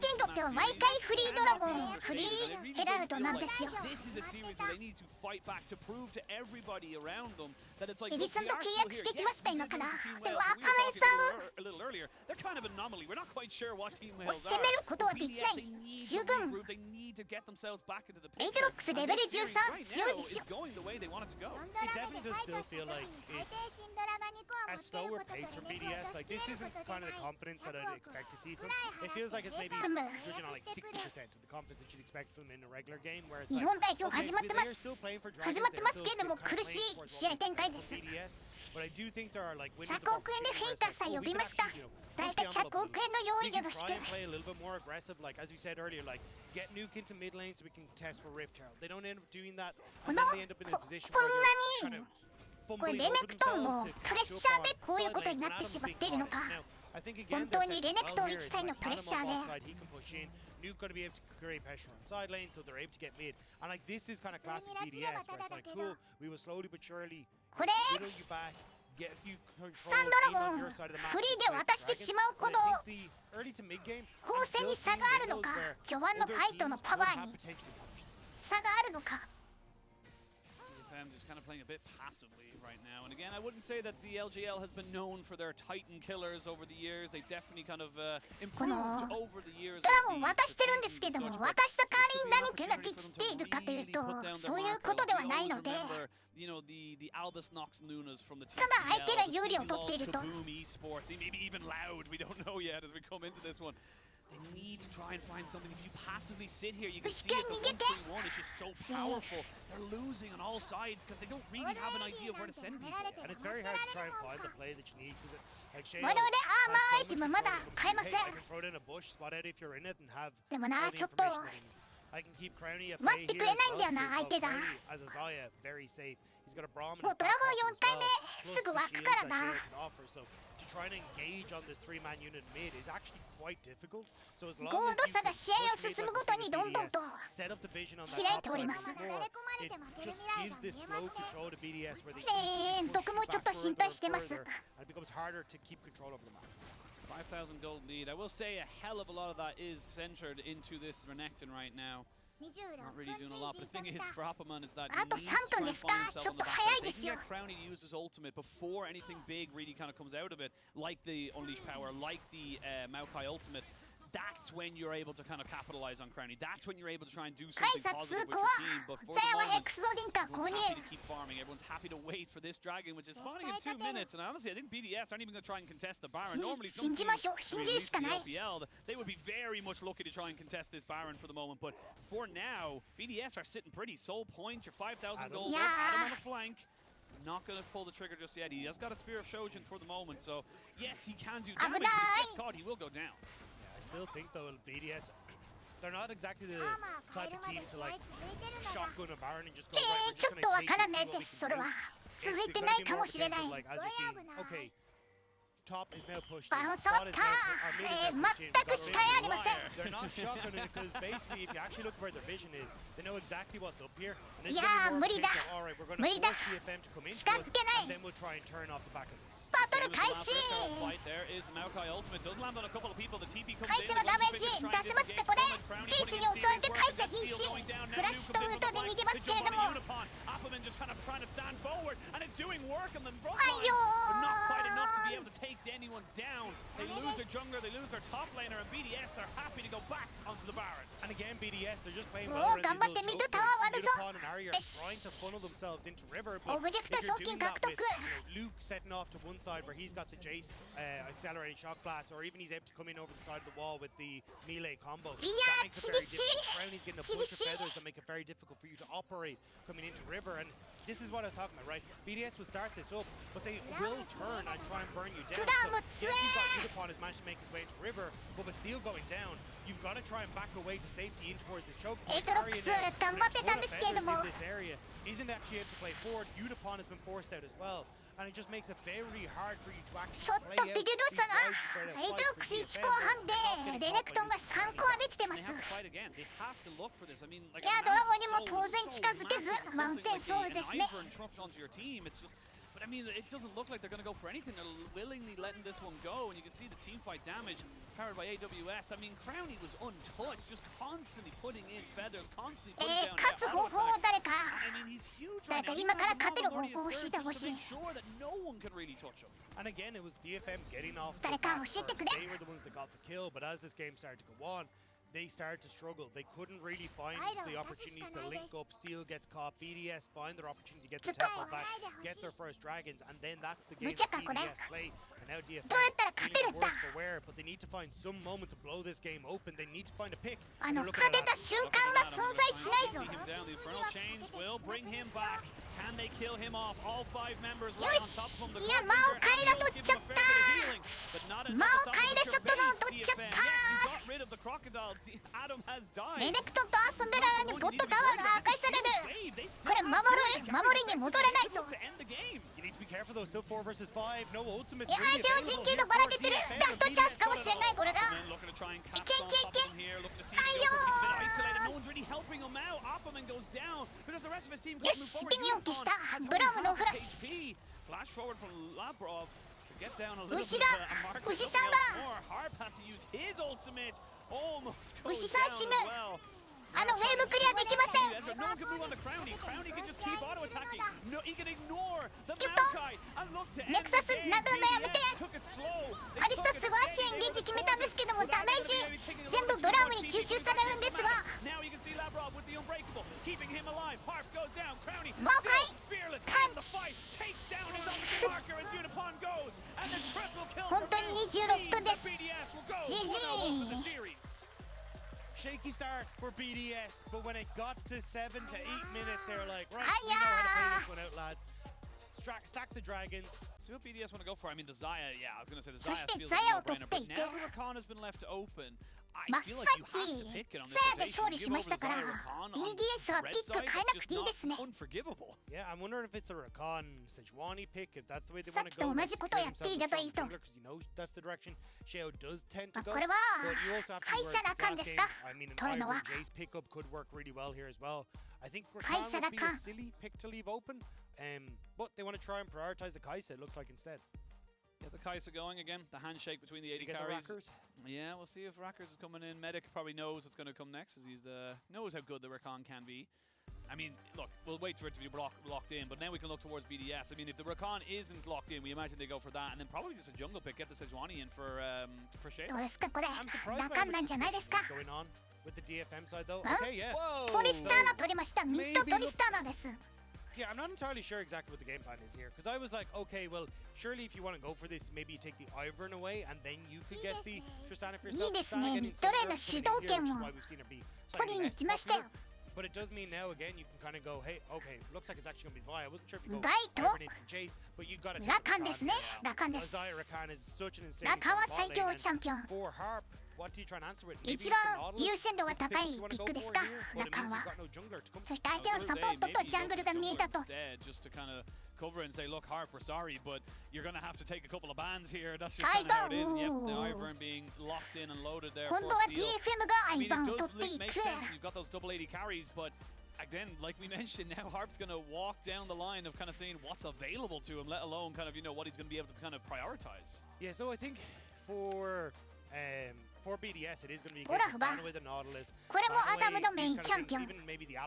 手にとっては毎回フリードラゴンフリーヘラルドなんですよ。 This is a series where they need to fight back to prove to everybody around them that it's like エビさんと契約してきました今から。でも赤井さん a little earlier they're kind of an anomaly. We're not quite sure what Team Wales 攻めることはできない。十分 they need to get themselves back into the エイトロックスレベル13強いですよ。 going the way they want it to go. It definitely does still feel like it's a slower pace for BDS. Like this isn't kind of the confidence that I'd expect to see from. It feels like it's maybe judging on like 60% of the confidence that you'd expect from them in a regular game. Where it's 日本代表始まってます。始まってますけれども苦しい試合展開です。 But I do think there are like 100億円でフェイターさん呼びました。大体100億円の用意よろしく。 play a little bit more aggressive, like as we said earlier, like get Nuke into mid lane so we can test for Rift Herald. They don't end up doing that, and then they end up in a position where they're kind of これレネクトンのプレッシャーでこういうことになってしまっているのか。本当にレネクトン1体のプレッシャーで。 Nuke going to be able to create pressure on side lane, so they're able to get mid. And like this is kind of classic BDS, where it's like, cool, we will slowly but surely whittle you back, get you control on your side of the map. フリーで渡してしまうほど構成に差があるのか、序盤のファイトのパワーに差があるのか。 DFM just kind of playing a bit passively right now. And again, I wouldn't say that the LGL has been known for their Titan killers over the years. They've definitely kind of improved over the years. ドラゴン渡してるんですけども、渡した代わりに何かができているかというと、そういうことではないので。 You know, the Albus Nox Lunas from the TCL, ただ相手が有利を取っていると。 Boom Esports, maybe even Loud. We don't know yet as we come into this one. They need to try and find something. If you passively sit here, you can see it. The 1-3-1 is just so powerful. They're losing on all sides because they don't really have an idea of where to send people. And it's very hard to try and find the play that you need because like Shay, 我々アーマーアイテムまだ買えません。 throw it in a bush, spot out if you're in it, and have でもな、ちょっと I can keep Crowny at 待ってくれないんだよな、相手が。 as a Zaya, very safe. He's got a Brahmin. もうドラゴン4体目すぐ湧くからな。 To try and engage on this three-man unit mid is actually quite difficult. So as long ゴー as ド you 差が試合を進むごとにどんどんと set up the vision on that 開い top ており side ます。 before, it just gives this slow control to BDS where they 僕もちょっと心配してます。 and it becomes harder to keep control over the map. It's a 5,000 gold lead. I will say a hell of a lot of that is centered into this Renekton right now. Not really doing a lot, but the thing is for Appleman is that he needs to try and find himself on the backside. They can get Crowny to use his ultimate before anything big really kind of comes out of it, like the Unleash Power, like the Maokai ultimate. That's when you're able to kind of capitalize on Crowny. That's when you're able to try and do something positive with your team. But for the moment, everyone's happy to keep farming. Everyone's happy to wait for this dragon, which is spawning in 2 minutes. And honestly, I think BDS aren't even going to try and contest the Baron. Normally, some teams release the LPL, they would be very much lucky to try and contest this Baron for the moment. But for now, BDS are sitting pretty. Soul point, your 5,000 gold. Adam on the flank. Not going to pull the trigger just yet. He has got a Spear of Shojin for the moment. So, yes, he can do damage. But if he gets caught, he will go down. I still think though BDS they're not exactly the type of team to like shotgun a Baron and just go, ち right, ょ we're っと just わ going to から take ない it で and す see そ what れ we は can do. 続い It's て gonna ない be か more もしれない defensive, like as you've seen. Okay, top is now pushed バ in. ロン触っ Bot is た now our mid is now pushed in. 全く視界ありません They're not shotgunning it because basically if you actually look where their vision is, they know exactly what's up here. And this is Yeah, gonna be more of a無理だ case of, all right, we're going 無 to 理だ force DFM to come into 近 us, づけない and then we'll try and turn off the back of this. バトル Same as 開 the last 始 Rift fight, there is the Maokai ultimate. Does land on a couple of people. The TP comes カイ in. セのダメージ出せますかこれジェイスに襲われてカイセ瀕死フラッシュとウルトで逃げますけれども Appleman just kind of trying to stand forward, and it's doing work on the front あ line, いよ but not quite enough to be able to take anyone down. They lose their jungler, they lose their top laner, and BDS, they're happy to go back onto the Baron. And again, BDS, they're just playing お well ー around 頑 these 張って little ミッド choke タワー points. 割るぞ Unipon and Ari are よし trying to funnel themselves into River, オ but ブジェクト if you're 賞金 doing that 獲得 with Luke setting off to one side where he's got the Jace accelerating shock blast, or even he's able to come in over the side of the wall with the melee combo. Yeah, That makes it very 厳しい difficult. Brownie's getting a bunch of 厳しい feathers that make it very difficult for you to operate coming into River, and this is what I was talking about, right? BDS will start this up, but they will turn and try and burn you down. So, クラム yes, 強 you've got え Unipon has managed to make his way into River, but with Steel going down, you've got to try and back away to safety in towards this choke point. エイトロックス Arya now, 頑張ってたんですけれども in this area, isn't actually able to play forward. Unipon has been forced out as well, and it just makes it very hard for you to ち actually ょっと play ビ out デオ these さな widespread エイトロックス fights 1 for 後 DFM. 半でレネクトンが3個はできてま They す have to fight again. They have to look for this. I mean, like いやドラゴンにも当然近づけずマウンテンソウルですね But I mean, it doesn't look like they're going to go for anything. They're willingly letting this one go, and you can see the team fight damage powered by AWS. I mean, Crowny was untouched, just constantly putting in feathers, constantly putting down 勝つ方 auto 法を attacks. 誰か I mean, he's huge right 誰か now. He 今から has 勝てる the 方 Lord 法を教えて just ほし to い make sure that no one can really touch him. And again, it was DFM getting off the 誰か back 教え first. てくれ They were the ones that got the kill, but as this game started to go on, they started to struggle. They couldn't really find the opportunities to link up. Steel gets caught. BDS find their opportunity to get the temple back, get their first dragons, and then that's the game that BDS play. And now DFM どうやったら勝てるん feeling だ worse for wear, but they need to find some moment to blow this game open. They need to find a pick. あ And の they're 勝 looking て at た Adam. 瞬間は存在しないぞ See him down. The Infernal Chains will bring him back. Can they kill him off? All 5 members right on top of him. The いや Grim 魔を Reaper カイラ will 取っ give ちゃ him っ a た fair bit of healing, but not 魔 enough を to カイラ stop ショット the ガン base 取っちゃっ DFM. た Yes, he got rid of the crocodile. Adam has レ died. ネクトンと遊んでる間にゴッドタワーが破壊されるこれ守りに戻れないぞ To end the game. You need to be careful though. Still 4 versus 5. No ultimates いや really ジョー available ジンキー here のバラ for 出てる DFM. ラストチャンスかもしれないこれが And then looking to try and catch Ike, on top Ike, of him here. Looking to see Ayo. if he's a bit isolated. No one's really helping him out. Opperman goes down because the rest of his team can't よ move し forward. ピニオン消した Unipon has ブラウムの only フラッ half シュ HP. Flash forward from Labrov to get down a little 牛 bit だ of a mark. 牛さんが More. Harp has to use his ultimate. Almost goes 牛さん down 死 as ぬ well. あのウェーブクリアできません No one can move on to Crowny. Crowny can just keep auto attacking. No, he can ignore the ちょっと Maokai and look to end ネクサ the ス game. 殴るのやめて BDS took it slow. They アリス took タ it 素晴らしいエンゲージ決めたんですけどもダメージ全部ブラウムに吸収されるんですが Now you can see Lavrov with the unbreakable, keeping him alive. Harp goes down. Crowny Maokai still fearless can't. in the fight. Takes down his own marker as Unipon goes. And the triple kill 本当に26分です BDS will go GG 1-0 for the series. Shaky start for BDS, but when it got to 7 to 8 minutes, they were like, right, Aya. we know how to play this one out, lads. Stack the dragons. See what BDS want to go for. I mean, the Zaya, yeah, I was going to say the そ Zaya して feels ザ like ヤ a を取 no-brainer, ってい but て now the Rakan has been left open. I まあ feel さ like you っ have き to pick it on ザ this ヤで勝利 rotation. You し give ま over した the から Zaya Rakan on BDS は red ピック side, 変えな it's く just ていい not ですね unforgivable. Yeah, I'm wondering if it's a Rakan Sejuani pick, if that's the way they さっ want き to と go. 同じことをやっていればいいと Because you know that's the direction Sheo does tend to まあ go. これは But you also have to カイ work サラ this カン last です game. か I mean, an 取るのは Ivory Jace pickup could work really well here as well. I think Kaisa Rakan would be a Rakan. silly pick to leave open, but they want to try and prioritize the Kaisa, it looks like instead. Get the Kaisa going again. The handshake between the 80 You get the carries. Rackers. Yeah, we'll see if Rackers is coming in. Medic probably knows what's going to come next, as he's knows how good the Rakan can be. I mean, look, we'll wait for it to be locked in, but now we can look towards BDS. I mean, if the Rakan isn't locked in, we imagine they go for that, and then probably just a jungle pick, get the Sejuani in for Shea. どうですかこれ I'm surprised ラ by カ how ンなん much じゃないですか going on with the DFM side though. Huh? Okay, yeah. Whoa! トリスターナ取りましたミッドトリスターナです Yeah, I'm not entirely sure exactly what the game plan is here, because I was like, okay, well, surely if you want to go for this, maybe you take the Ivern away, and then you could get the Tristana for yourself. いいですね Tristana getting ミッドレーンの some 主 nerfs 導 coming in here, 権 which を is why we've seen her be 取り slightly に less 行きましたよ popular. But it does mean now again you can kind of go, hey, okay, looks like it's actually going to be Vi. I wasn't sure if you go Right, Ivern into the chase, but you got to take ラカンですね Rakan. ラカンです Zaya Rakan is such an insane ラカンは bot 最強 lane, チャンピオン and for Harp, what do you try and answer with? 一番優先度が高いピックですか、ラカンは。そして相手のサポートとジャングルが見えたと。Cover and say, look, Harp, we're sorry, but you're going to have to take a couple of bans here. That's just kind of how it is. And yep, the Ivern being locked in and loaded there. 今度は DFM がアイバンを取っていく。You've got those double 80 carries, but again, like we mentioned, now Harp's going to walk down the line of kind of saying what's available to him, let alone kind of, you know, what he's going to be able to kind of prioritize. Yeah, so I think for BDS, it is going to be a with the Nautilus. これもアダムのメインチャンピオン。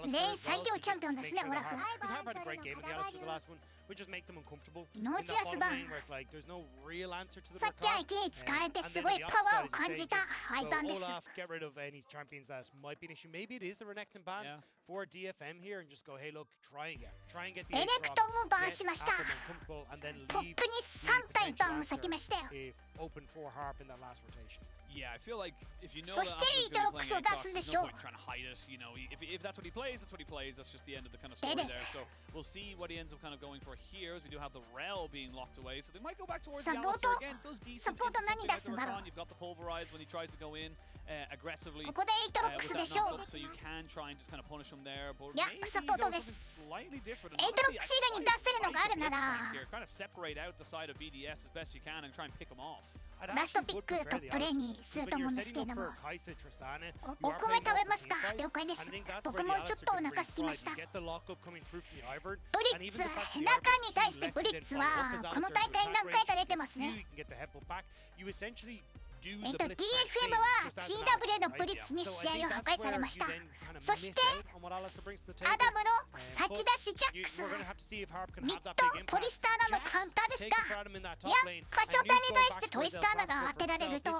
連最強チャンピオンですね、オラフ。Harp had a great game with the Alice for the last one, which just make them uncomfortable. ノーチアスバン。 There's no real answer to the さっき相手に使えてすごいパワーを感じたアイバンです。Olaf, get rid of any champions that might be an issue. Maybe it is the Renekton ban for DFM here and just go, hey, look, try and get the エレクトンもバンしました。トップに3体バンを割きましたよ。Open for Harp in that last rotation. Yeah, I feel like if you know そしてリートロックスを出すんでしょう。 trying to hide it, you know, if that's what he plays, that's what he plays. That's just the end of the kind of story there. So we'll see what he ends up kind of going for here, as we do have the Rel being locked away. So they might go back towards the Alistair again. Does decent. サポート何出すんだろう。 You've got the pulverize when he tries to go in aggressively. ここでエイトロックスでしょう。 So you can try and just kind of punish him there. But いや、サポートです。slightly different. エイトロックス以外に出せるのがあるなら。 Kind of separate out the side of BDS as best you can and try and pick him off. ラストピックトップレーンにすると思うんですけれども、お米食べますか？了解です。僕もちょっとお腹空きました。ブリッツ、中に対してブリッツはこの大会何回か出てますね。DFM は TW のブリッツに試合を破壊されました。そしてアダムの先出しジャックス、ミッドトリスターナのカウンターですか。いや、カシオペアに対してトリスターナが当てられると、いや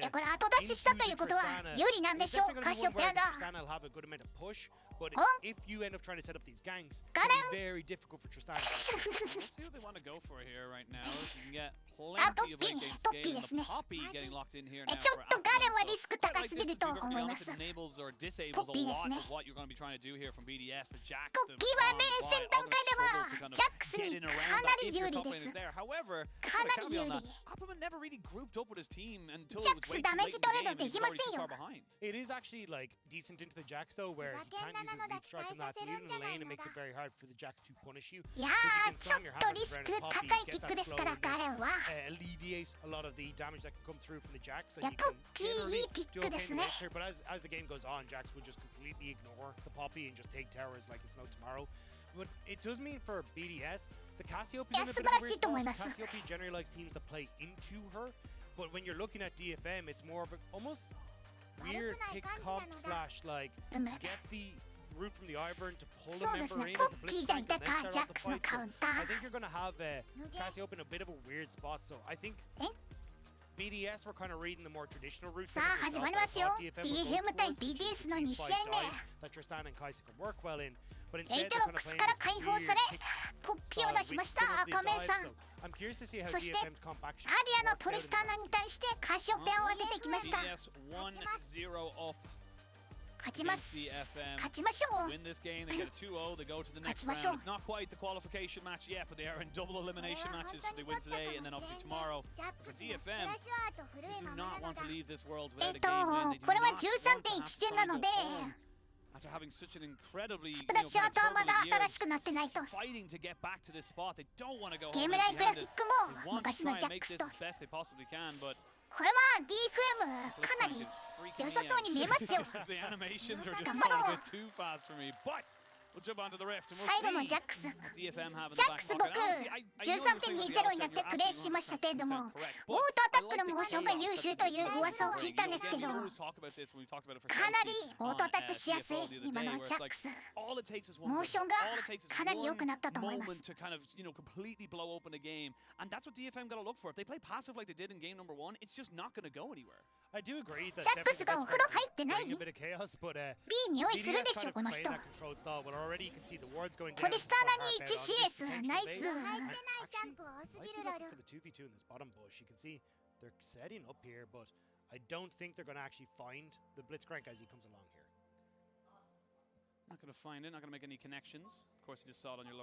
これ後出ししたということは有利なんでしょう、カシオペアが。But if you end up trying to set up these ganks, it's very difficult for Tristana. We'll see what they want to go for here right now. You can get plenty of late game scale. And the Poppy getting locked in here now. ちょっとガレンはリスク高すぎると思います。It enables or disables a lot of what you're going to be trying to do here from BDS. The Jax, トッキーは連戦段階ではジャックスにかなり有利です。 However, かなり有利。 Appleman never really grouped up with his team until ジャ it ック was ス way ダ too メー late ジ in 取 the れる game の and で he き was ま already せん too よ。 far behind. It is actually like decent into the Jax though, where he can't use his leap strike on that. So even in the lane, it makes it very hard for the Jax to punish you. いやー、ちょっとリスク高いピックですから、ガレンは。Alleviate a lot of the damage that can come through from the Jax. いや、ポッキーいいピックですね。 But as the game goes on, Jax will just completely ignore the Poppy and just take towers like it's no tomorrow. But it does mean for BDS, the Cassiope is in a bit of a weird spot. Cassiope generally likes teams to play into her, but when you're looking at DFM, it's more of a almost weird pick comp slash like get the route from the Ivern to pull the member in as the Blitzcrank and then start off the fight. So I think you're going to have Cassiope in a bit of a weird spot. So I think BDS were kind of reading the more traditional routes. さあ始まりますよ。DFM 対 BDS の2試合目。 that Tristana and Kaisa can work well in. But エイ instead ト they're ロッ kind ク of ス playing から this 解放され、ポッキーを出しました、赤目さん。 I'm curious to see how そして DFM's comp action アリアのトリスターナに対してカシオペアを当ててきました。 BDS 1-0 up. 勝ちます。 DFM 勝ちましょう。 win this game, they get a 2-0, they go to the next 勝ちましょう。 round. It's not quite the qualification match yet, but they are in double elimination matches if they win today and then obviously tomorrow. For DFM, they do not want to leave this world without a game win. They do これは not want to have to 13.1 点なので、 after having such an incredibly スプラッシュアートはまだ新しくなってないと。 fighting to get back to this spot, they don't want to go ゲー home ム内グラフィ empty-handed. ック They も want to 昔の try ジ and ャック make ス this と。 as best they possibly can, but これは DFM かなり良さそうに見えますよ。 the animations are just 頑 going 張ろ a う。 bit too fast for me. But we'll jump onto the rift and 最後の we'll ジャ see ックス。 DFM having ジ the ャック back ス pocket. 僕 Honestly, I know you're saying 13.20 になってプレイしましたけれども、オートアタックのモーションが優秀という噂を聞いたんですけど、かなりオートアタックしやすい今のジャックス。モーションがかなり良くなったと思います。 to kind of, you know, completely blow open a game, and that's what DFM got to look for. If they play passive like they did in game number 1, it's just not going to go anywhere. I do agree that ジャックスがお風呂入ってない？ a bit of chaos, but B 匂いするでしょこの BDS 人。 kind of played that controlled style. Well, already you can see the wards going ト down. リスターナに 1CS ナイス。 Actually, might be looking for the 2v2 in this bottom bush. You can see they're setting up here, but I don't think they're going to actually find the Blitzcrank as he comes along here. Not going to find it, not going to make any connections. Of course, you just saw it on your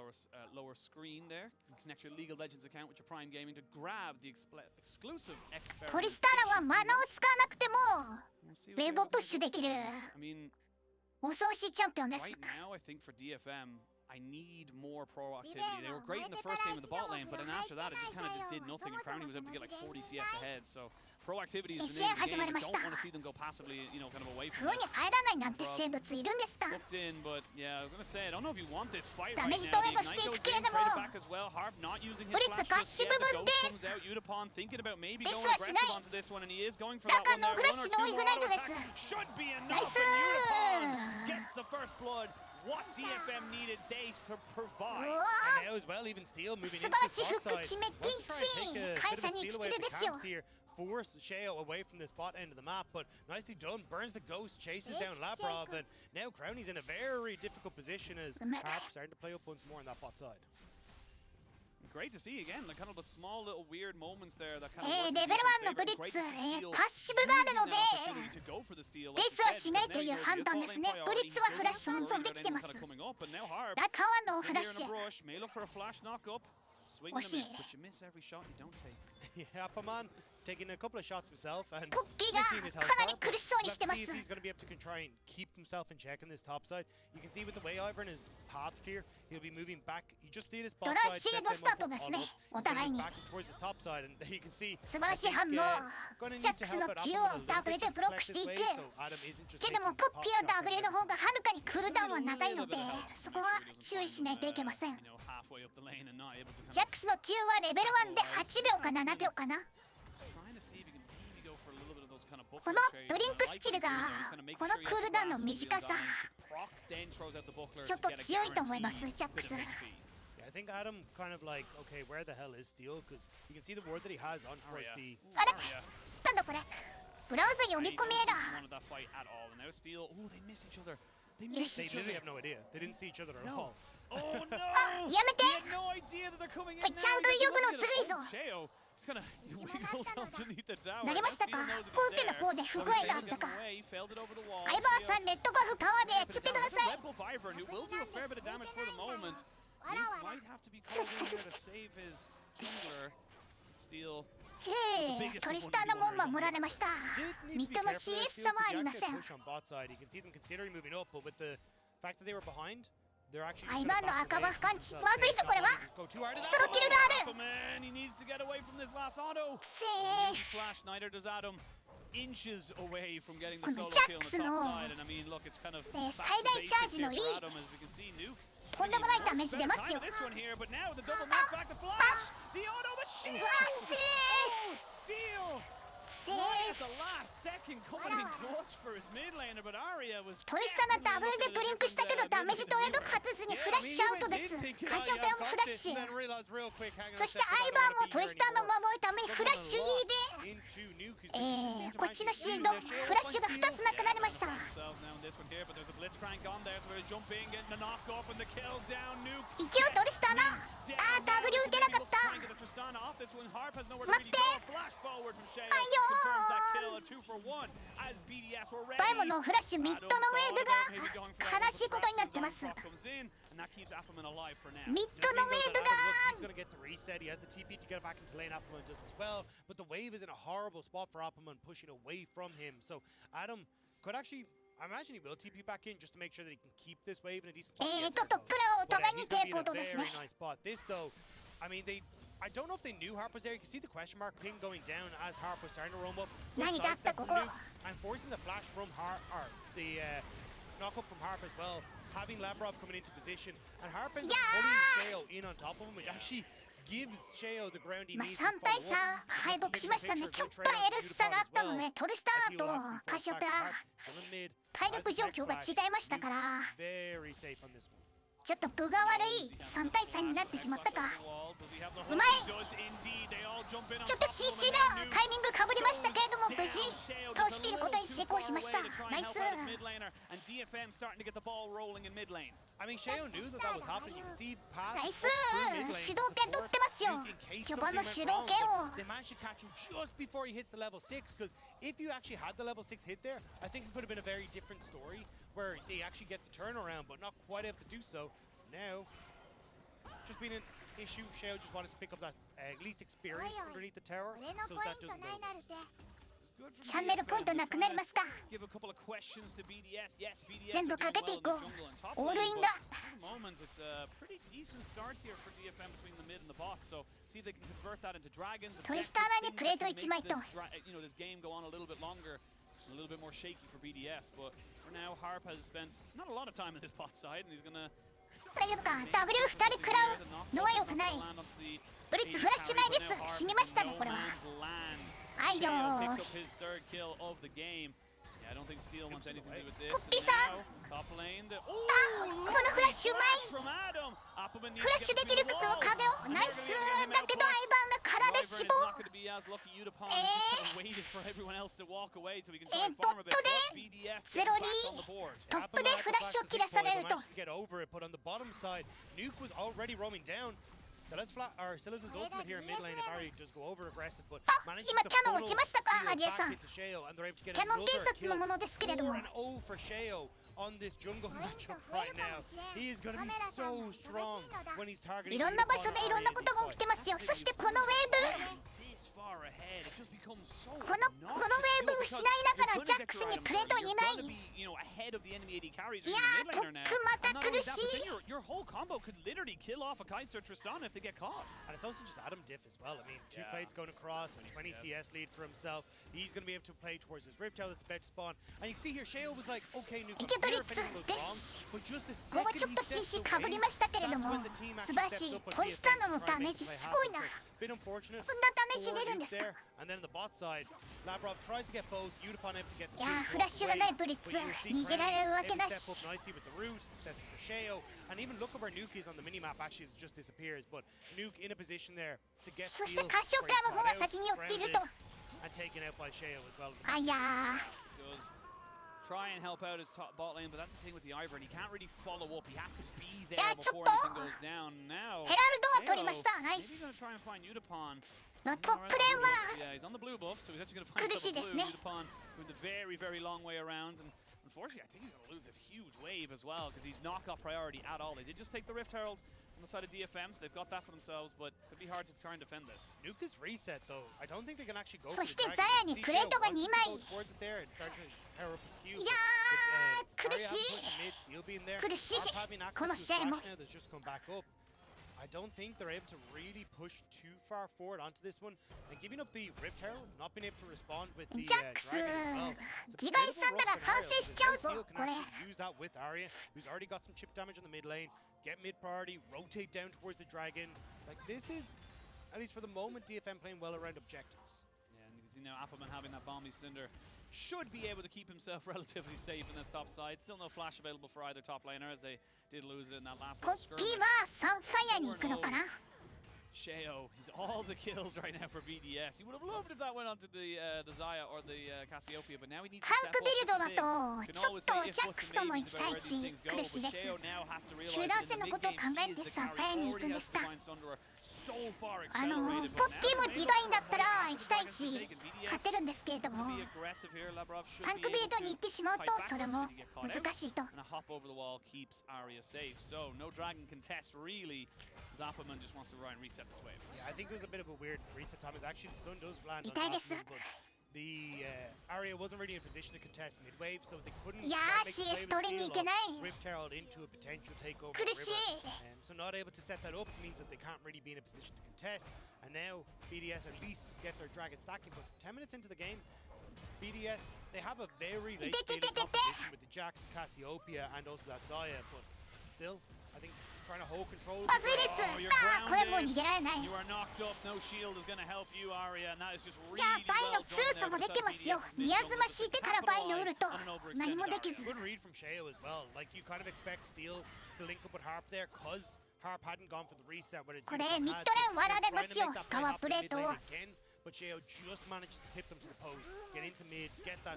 lower screen there. You can connect your League of Legends account with your Prime Gaming to grab the exclusive experiment. トリスターラはマナを使わなくてもウェーブをプッシュできる I mean, 恐ろしいチャンピオンです。 right now, I think for DFM, I need more proactivity. They were great in the first game in the bot lane, but then after that, it just kind of did nothing. And Crownie was able to get like 40 CS ahead. So proactivity is the name of the game. I don't want to see them go passively, you know, kind of away 風 from に this. 入らないなんて生物いるんですか Hooked in, but yeah, I was gonna say, I don't know if you want this fight ダ right メージ now. 投影 The として Ignite いく goes けれ in, ども traded back as well. Harp not using his ブリッツ flash 合 just 死 yet. 部 The 分で Ghost comes out. Udapon thinking about maybe デス going はしない aggressive onto this one, and he is going for ラ that カ one の there. フラッ One シ or ュの two イグ more ナイト auto です attack should be ナイ enough. ス And Udapon gets the first blood. What DFM needed, they to う provide. わ And now as well, even Steel moving 素晴 into ら the しいフッ bot ク side. 決め Wants to try and take a bit カイ of さ a んに steal 打ち away 切 of り the ですよ camps here. Force Sheo away from this bot end of the map, but nicely done. Burns the Ghost, chases down Labrov, and now Crownie's in a very difficult position as Harp starting to play up once more on that bot side. Great to see again, like kind of the small little weird moments there that kind レ of ベル1のブリッツ、パッシブがあるのでデスはしないという判断ですね。ブリッツはフラッシュ温存できてます。ラカワのフラッシュ惜しい。 Yeah, Appaman taking a couple of shots himself, and ポッキーが missing his health かなり bar, 苦しそうに but してま let's す see if he's going to be able to try and keep himself in check on this top side. You can see with the way Ivern is path clear, he'll be moving back. He just did his bot ドラ side, シー set ド them スター up トです all ね up. お He's 互い moving に back towards his top side, and you can see 素晴らしい I 反 think, 応 gonna ジャッ need ク to ス help の out 中 Appaman を a little ダブル bit で just ブ to ロック collect して his い way, く so Adam isn't just けども taking ポッ pot キーを shots ダブ at ルの everyone. 方がはるかにクールダウンは長いのでそこは注意しないといけません。ジャックスの中はレベル1で8秒か7秒かな。このドリンクスキルがこのクールダウンの短さちょっと強いと思いますジャックス。 Yeah, I think Adam kind of like, okay, where the hell is Steel? Because you can see the ward that he has on towards the. あれなんだこれブラウザ読み込みエラー。 They literally have no idea. They didn't see each other at all. あやめてちゃんと呼ぶのずるいぞ。なりましたかコンテの方で不具合があったか。アイバーさんレッドバフ川で釣ってください。へえトリスターの門守られました。ミッドの CS 差はありません。 アイバーの赤バフ感知まずいぞこれはソロキルがあるくせー inches away from getting the こ solo のジャ kill ッ on ク the ス top の side, and I mean, look, it's kind of 最大チャージのリー Adam, as we can see, Nuke. とんでもないダメージ出ますよ。 This one here, but now the double knock back, the flash, the auto, the shield. うわせー Steal. せー Right at the last second, coming in clutch for his mid laner, but Arya was トリスターのダブルでブリンクしたけどダメージとエド勝てずにフラッシュアウトです。カシオペアもフラッシュ。そしてアイバーもトリスターの守るためにフラッシュ E でこっちのシードフラッシュが2つなくなりました。一応トリスターなダブル打てなかった。待ってあいよバイモのフラッシュミッドのウェーブが悲しいことになってます。ミッドのウェーブが He's going to get the reset. He has the TP to get back into lane. Appaman does as well. But the wave is in a horrible spot for Appaman, pushing away from him. So Adam could actually, I imagine he will TP back in just to make sure that he can keep this wave in a decent spot. とこれはお互いに He's テ going ー to プ be を in どう a ですね。 very nice spot. This though, I mean, I don't know if they knew Harp was there. You can see the question mark ping going down as Harp was starting to roam up. 何があったここ And forcing the flash from Harp, or the knock up from Harp as well. Having Labrov coming into position. And Harp ends up pulling Sheo in on top of him, which actually gives Sheo the ground he まあ needs to 3対 follow 3 up. 敗北しましたね。ちょっとエルス差があったのでトリスターとカシオペア体力状況が違いましたから Very safe on this one. ちょっと分が悪い3対3になってしまったか。うまいちょっと CC がタイミングかぶりましたけれども無事倒しきることに成功しました。ナイス。I mean, Sheo knew that that was happening. You can see past ナイス主導権取ってますよ。序盤の主導権を。 They managed to catch him just before he hits the level 6. Because if you actually had the level 6 hit there, I think it could have been a very different story where they actually get the turnaround, but not quite able to do so. Now, just been an issue. Sheo just wanted to pick up that at least experience underneath the tower, so that doesn't go. チャンネルポイントなくなりますか。全部かけていこう。オールインだ。トリスターナにプレート1枚と。A little bit more shaky for BDS, but for now Harp has spent not a lot of time in this bot side, and he's gonna. 大丈夫か。W2 人食らうのは良くない。ブリッツフラッシュ前です。死にましたねこれは。はいよ。 I don't think Steel wants anything to do with this. コッピーさん。 Top lane. あ、このフラッシュうまい。フラッシュできるこの壁をナイスだけどアイバンが体で死亡。トップでゼロリトップでフラッシュを切らされると。 Silas ultimate here in mid lane if Ari does go over aggressive, but 今キャノン落ちましたか、アリエさん。キャノン偵察のものですけれども。 on this jungle matchup right now. He is going to be so strong when he's targeting. いろんな場所でいろんなことが起きてますよ。そしてこのウェーブ。 このウェーブ失いながらジャックスにプレート2枚。いやー、トックまた苦しい。 Your whole combo could literally kill off a Kaiser Tristan if they get caught. And it's also just Adam diff as well. I mean, 2 plates going across and 20 CS lead for himself. He's going to be able to play towards his Rift Tail that's about to spawn. And you can see here, Sheo was like, okay, Nuke, I'm here if anything goes wrong. But just the second he steps away, that's when the team actually steps up and DFM try to make the play happen. So, bit unfortunate. そんなダメージ出るんですか。 And then the bot side, Labrov tries to get both. Udapon able to get the いやー、フラッシュがないブリッツ逃げられるわけだし。 step up nicely with the root, sets for Sheo, and even look at where Nuke is on the minimap. Actually, it just disappears. But Nuke in a position there to get そして steal, カシオペアの方が先に寄っていると。 and taken out by Sheo as well. あいやー。 Try and help out his top bot lane, but that's the thing with the Ivern. He can't really follow up. He has to be there before anything goes down. Now, ヘラルドは取りました。ナイ maybe ス。 gonna try and find Udapon. のトップレーンは Yeah, he's on the blue buff, so he's actually gonna find himself a blue. Udapon with the very, very long way around, and unfortunately, I think he's gonna lose this huge wave as well because he's not got priority at all. They did just take the Rift Herald on the side of DFM, so they've got that for themselves, but it's gonna be hard to try and defend this. Nuke is reset though. I don't think they can actually go. そしてザヤにプレートが2枚。 towards it there and start to power up his Q. いやー、苦しい。苦しいし、この試合も。 I don't think they're able to really push too far forward onto this one, and giving up the Rift Herald, not being able to respond with the ジャックス、自害さんなら完成しちゃうぞ、これ。 use that with Arya, who's already got some chip damage on the mid lane. Get mid priority, rotate down towards the dragon. Like this is, at least for the moment, DFM playing well around objectives. Yeah, and you can see now Appleman having that Bomby Cinder should be able to keep himself relatively safe in the top side. Still no flash available for either top laner as they did lose it in that last コッピーはサンファイアに行くのかな。 Sheo, he's all the kills right now for BDS. He would have loved if that went onto the Zaya or the Cassiopeia, but now he needs to ハン step クビルド up. だとちょっとジャックスとの1対1苦しいです。集団戦のことを考えてサンファイアに行くんですか。ポッキーもディバインだったら1対1勝てるんですけれども、タンクビルドに行ってしまうとそれも難しいと。 Zappaman just wants to try and reset this wave. Yeah, I think it was a bit of a weird reset time. Actually, the stun does land on 痛いです。 Zappaman, but the Arya wasn't really in a position to contest mid wave, so they couldn't いやー、CS 取りに行けない。 Rift Herald into a potential takeover. 苦しい。 So not able to set that up means that they can't really be in a position to contest. And now BDS at least get their dragon stacking. But 10 minutes into the game, BDS they have a very late stage competition with the Jax, the Cassiopeia, and also that Zaya. But still, I think. Trying to hold control. まずいです。あー、これもう逃げられない。 You are knocked up. No shield is going to help you, Arya, and that is just really いや、バイの強さも出てますよ。宮妻敷いてからバイのウルト何もできず。 Good read from Sheo as well. Like you kind of expect Steel to link up with Harp there, cause Harp hadn't gone for the reset. これミッドレーン割られますよ。タワープレートを。but Sheo just manages to tip them to the post, get into mid, get that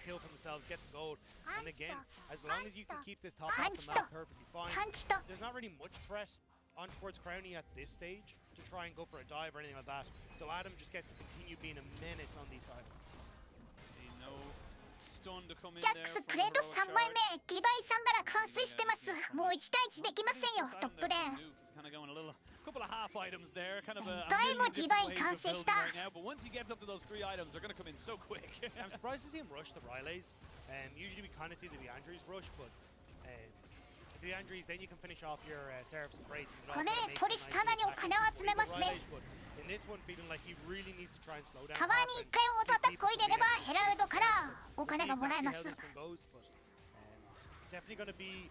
kill for themselves, get the gold. And again, as long as you can keep this top half of the map perfectly fine, there's not really much threat on towards Crowny at this stage to try and go for a dive or anything like that. So Adam just gets to continue being a menace on these sidelines.ジャックスクレード3枚目、ディバイさんなら完成してます。もう1対1できませんよ、トップレーン。大もディバイン完成した。I'm surprised to see him rush the Rileys. Usually we kind of see the Leandries rush, but the Leandries, then you can finish off your Seraphs and Brace. これ、トリスタナにお金を集めますね。In this one, feeling like he really needs to try and slow down. たまに1回オートアタックを入れればヘラルドからお金がもらえます。Definitely going to be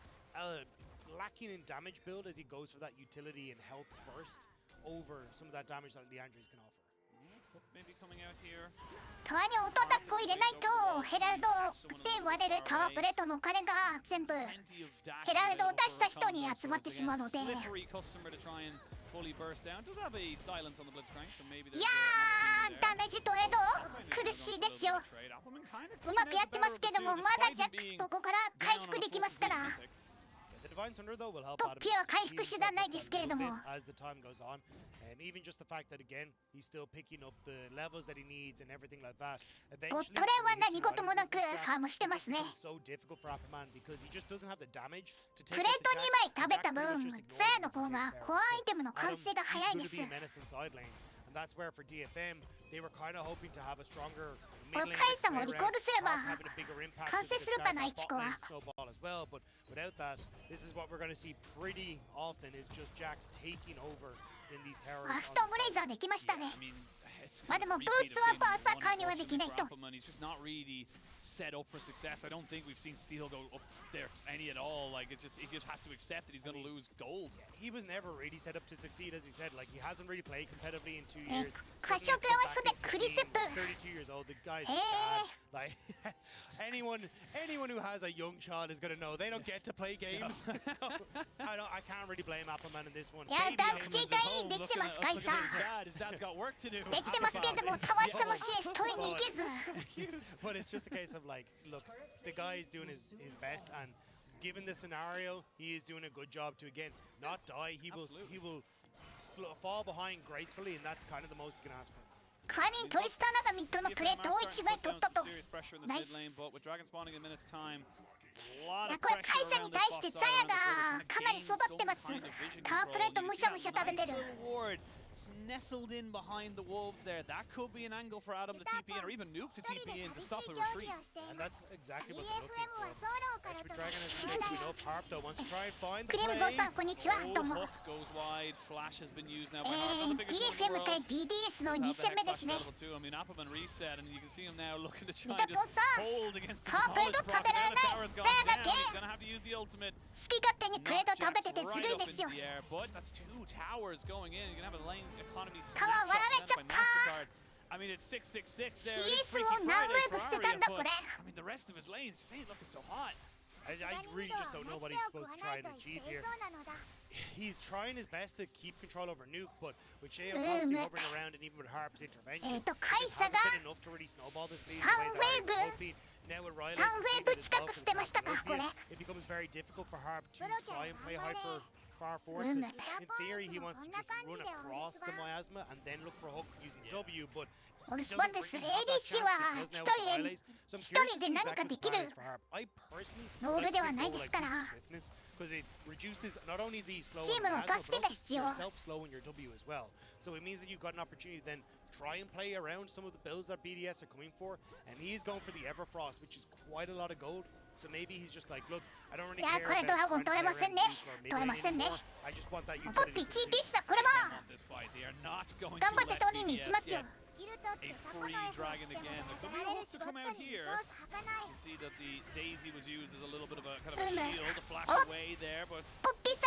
lacking in damage build as he goes for that utility and health first over some of that damage that Leandries can offer. たまにオートアタックを入れないとヘラルドで割れるタワープレートのお金が全部ヘラルドを出した人に集まってしまうので。いやー、ダメージトレード苦しいですよ。うまくやってますけども、まだジャックスここから回復できますから。トッピは回復手段ないですけれども。Even just the fact that again he's still picking up the levels that he needs and everything like that. ボットレーンは何事もなくファームしてますね。So difficult for Appleman because he just doesn't have the damage to take. クレート2枚食べた分、ザヤの方がコアアイテムの完成が早いです。That's where for DFM they were kind of hoping to have a stronger これカイさんもリコールすれば完成するかな、イチコは。But without that, this is what we're going to see pretty often is just Jax taking over in these towers. ストーンブレイザーできましたね。まあでもブーツはバーサーカーにはできないと。set up for success. I don't think we've seen Steel go up there any at all. Like he just has to accept that he's going to lose gold. He was never really set up to succeed, as we said. Like he hasn't really played competitively in 2 years. カシオペアはそれクリセップ。32 years old. The guy's bad. Like anyone who has a young child is going to know they don't get to play games. So I can't really blame Appleman in this one. いや、ダンクチータインできてますカイさん。できてますけれども、かわしさの CS 取りに行けず。But it's just a case of like, look, the guy is doing his best, and given the scenario, he is doing a good job to again not die. He will fall behind gracefully, and that's kind of the most you can ask for. 仮にトリスタナがミッドのプレートを1枚取ったと。ナイス。いや、これカイさんに対してザヤがかなり育ってます。タワープレートむしゃむしゃ食べてる。Nestled in behind the wolves there. That could be an angle for Adam to TP in, or even Nuke to TP in to stop a retreat. And that's exactly what they're looking for. Extra Dragon has been up. Harp though wants to try and find the play. さんこんにちは。どうも。 Goes wide. Flash has been used now by Harp. DFM 対 DDS の2戦目ですね。I mean, Appleman reset, and you can see him now looking to try and just hold against the demolished rock. And the tower's gone down. He's gonna have to use the ultimate. 好き勝手にクレード食べててずるいですよ。 But that's 2 towers going in. You're gonna have a lane economy. タワー割られちゃった。 I mean, it's 666 there. CS を何ウェーブ捨てたんだこれ。 I mean, the rest of his lanes just ain't looking so hot. I really just don't know what he's supposed to try and achieve here. He's trying his best to keep control over Nuke, but with Sheo constantly hovering around and even with Harp's intervention, it hasn't been enough to really snowball this lead the way that I was hoping. Now with Riley, it becomes very difficult for Harp to try and play hyper far forward. In theory, he wants to just run across the miasma and then look for a hook using the W, but お留守番です。ADC は一人で何かできるロールではないですから。チームの助けが必要。So it means that you've got an opportunity to then try and play around some of the builds that BDS are coming for, and he's going for the Everfrost, which is quite a lot of gold. So maybe he's just like, look, I don't really care about trying to play around anymore. I just want that utility to succeed. 頑張って取りに行きますよ。 A free dragon again. There could be a hook to come out here. You see that the daisy was used as a little bit of a kind of a shield to flash away there, but just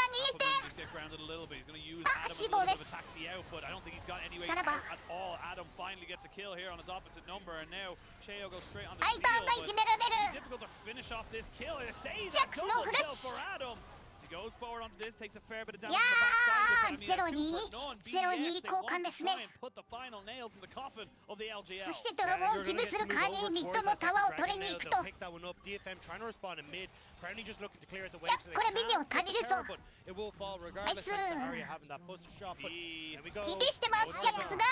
get grounded a little bit. He's going to use Adam as a little bit of a taxi out, but I don't think he's got any way at all. Adam finally gets a kill here on his opposite number, and now Sheo goes straight on the steal, but it's difficult to finish off this kill. It saves a double kill for Adam. 0-2交換ですね。そしてドラゴンをギブする代わりにミッドのタワーを取りに行くと。いや、これミニオン足りるぞ。ナイス。気にしてます、ジャックスが。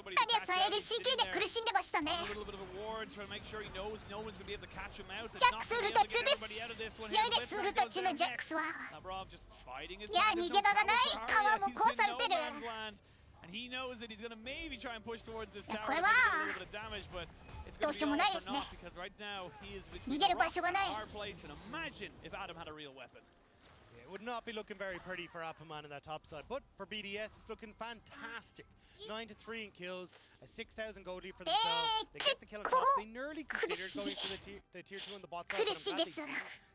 ラリアさん LCQ で苦しんでましたね。ジャックスウルト中です。強いです、ウルト中のジャックスは。いや、逃げ場がない。川も壊されてる。いや、これはどうしようもないですね。逃げる場所がない。It would not be looking very pretty for Appleman in that top side, but for BDS, it's looking fantastic. 9-3 in kills, a 6,000 gold lead for themselves. They get the kill on top. They nearly considered going for the tier 2 on the bot side,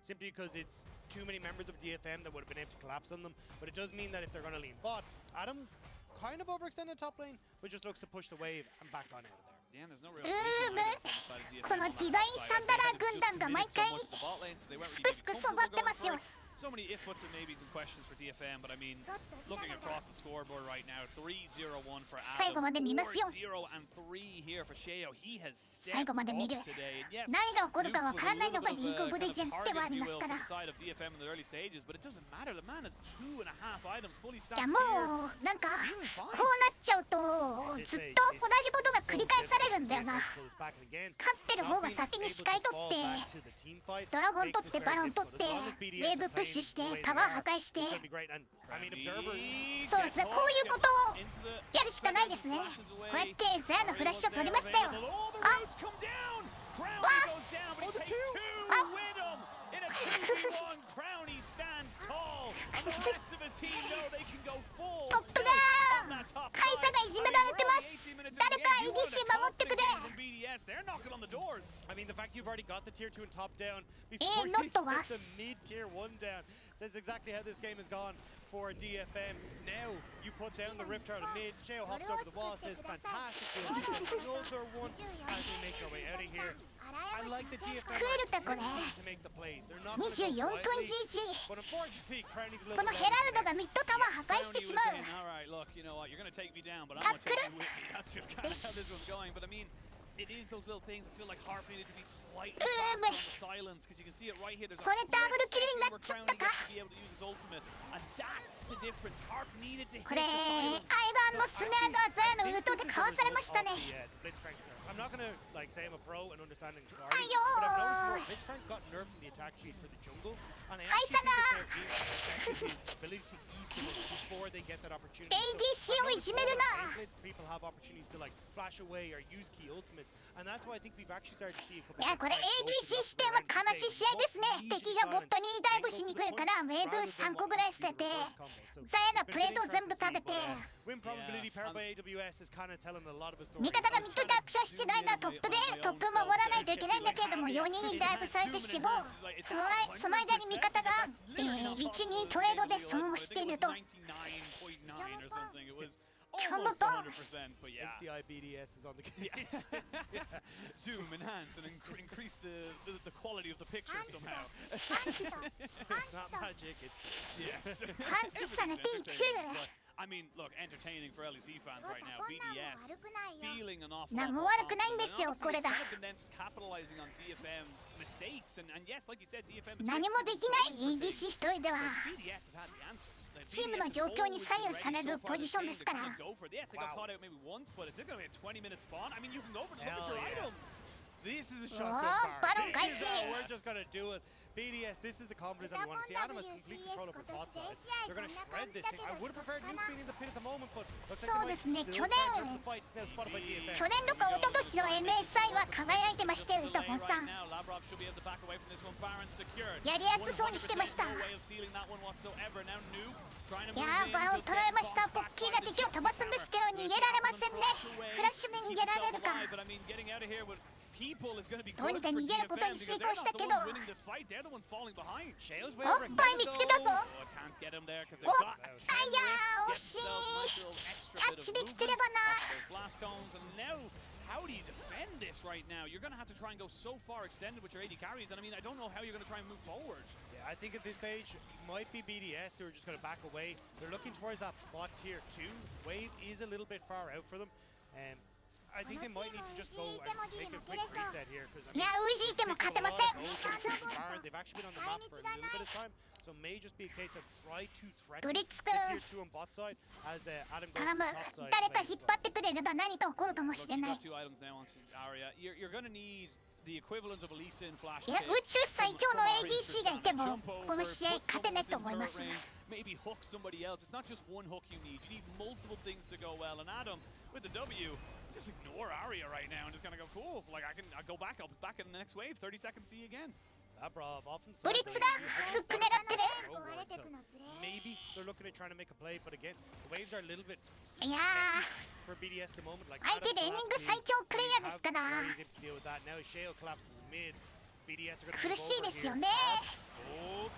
simply because it's too many members of DFM that would have been able to collapse on them. But it does mean that if they're going to lean bot, Adam kind of overextended top lane, but just looks to push the wave and back on out of there. このディバインサンダラー軍団が毎回すくすく育ってますよ。So many if, buts, and maybes and questions for DFM, but I mean, looking across the scoreboard right now, 3-0-1 for Adam, 4-0-3 here for Sheo. He has stepped up today. And yes, 何が起こるかわからないのがリーグオブレジェンズではありますから。いや、もうなんかこうなっちゃうとずっと同じことが繰り返されるんだよな。勝ってる方が先に視界取ってドラゴン取ってバロン取ってウェーブプッシュしてタワー破壊して、そうですね、こういうことをやるしかないですね。こうやってザヤのフラッシュを取りましたよ。あっ、わっす、あっトップだー、カイサがいじめられてます。誰か EDC 守ってくれ。not was. The mid-tier 1 down. Says exactly how this game has gone for DFM. Now you put down the Rift out of mid. Sheo hops over the wall, says fantastic. Another one as we make our way out of here. I like the DFM to make the plays. They're not going to go quietly, but unfortunately, Crownie's a little bit Alright, look, you know what, you're going to take me down, but I'm going to take you with me. That's just kind of how this one's going. But I mean, it is those little things. I feel like Harp needed to be slightly faster on the silence, because you can see it right here. There's a split second where Crownie gets to be able to use his ultimate, and that's the difference. Harp needed to hit the silence. I'm not gonna like say I'm a pro in understanding Jabari, but I've noticed more Blitzcrank got nerfed in the attack speed for the jungle, and I actually think it's now his ability to ease them before they get that opportunity. People have opportunities to like flash away or use key ultimates, and that's why I think we've actually started to see a couple of これ ADC 視点は悲しい試合ですね。敵がボットにダイブしに来るからウェーブ3個ぐらい捨ててザヤのプレートを全部食べて、win probability powered by AWS is kind of telling a lot of a story. 味方がミッドでアクションしてないのはトップでトップ守らないといけないんだけれども4人にダイブされて死亡。その間に味方が1、2トレードで損をしていると。NCI BDS is on the case. Zoom, enhance, and increase the quality of the picture somehow. It's not magic, it's yes. I mean, look, entertaining for LEC fans right now. BDS feeling an awful lot more confident. It's kind of been them just capitalizing on DFM's mistakes. And yes, like you said, DFM... 何もできない EDC 一人では BDS have had the answers. チームの状況に左右されるポジションですから。 Yes, they got caught out maybe once, but it's going to be a 20-minute spawn. I mean, you can go over and look at your items. This is a shotgun bar. This is how we're just going to do it. BDS, this is the confidence that we want to see. Adam has complete control over the bot side. They're going to shred this thing. I would have preferred Nuke being in the pit at the moment, but looks like they might still the fight. It's now spotted by DFM. 去年とか一昨年の MSI は輝いてましたよ、伊藤さん。やりやすそうにしてました。いやー、バロン捉えました。ポッキーが敵を飛ばすんですけど逃げられませんね。フラッシュで逃げられるか。どうにか逃げることに成功したけど、おっぱい見つけたぞ。お、あいやー、惜しい。キャッチできてればな。How do you defend this right now? You're going to have to try and go so far extended with your AD carries, and I mean, I don't know how you're going to try and move forward. Yeah, I think at this stage, it might be BDS who are just going to back away. They're looking towards that bot tier 2. Wave is a little bit far out for them. I think they might need to just go and take a quick reset here. Yeah, they've actually been on the map for a little bit of time, so it may just be a case of try to threaten the tier 2 on bot side as Adam goes to the top side. 誰か引っ張ってくれれば何か起こるかもしれない。 You're going to need the equivalent of a Lisa in Flash. いや、宇宙最強の ADC がいてもこの試合勝てないと思います。 Maybe hook somebody else. It's not just one hook you need. You need multiple things to go well. And Adam, with the W, just ignore Arya right now and just gonna go cool. Like I'll go back. I'll be back in the next wave. 30 seconds. See you again. ブリッツがフック狙ってる。 Maybe they're looking at trying to make a play, but again, the waves are a little bit いや for BDS at the moment. Like 相手レーニング最強プレイヤーですから。 苦しいですよね。捕ま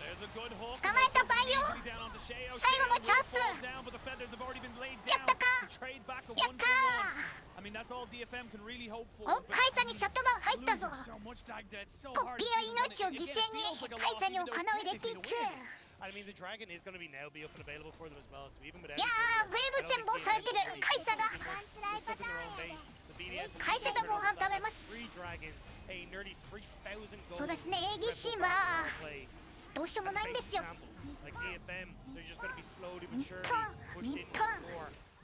えたバイオ。最後のチャンス。やったか。やったー。お、カイサにシャットダウン入ったぞ。ポッピーの命を犠牲にカイサにお金を入れていく。 I mean, the dragon is going to be now be up and available for them as well. So even without いやー、ウェーブ全部押されてる。カイサが。カイサがご飯食べます。そうですね、ADC はどうしようもないんですよ。日本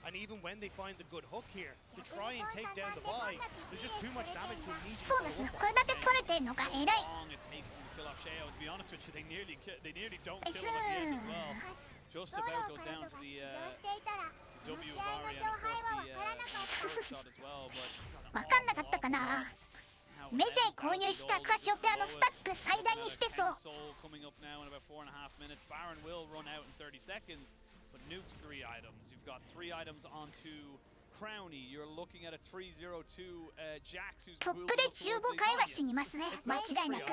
And even when they find the good hook here to try and take down the buy, there's just too much damage to immediately. そうですね、これだけ取れてるのが偉い。Just about goes down to the W of Arya and of course the shot as well, but わかんなかったかな。メジャー購入したカシオペアのスタック最大にしてそう。 coming up now in about 4.5 minutes. Baron will run out in 30 seconds, but nukes 3 items. You've got 3 items onto Crowny. You're looking at a 302 Jax who's トップで15回は死にますね。間違いなく。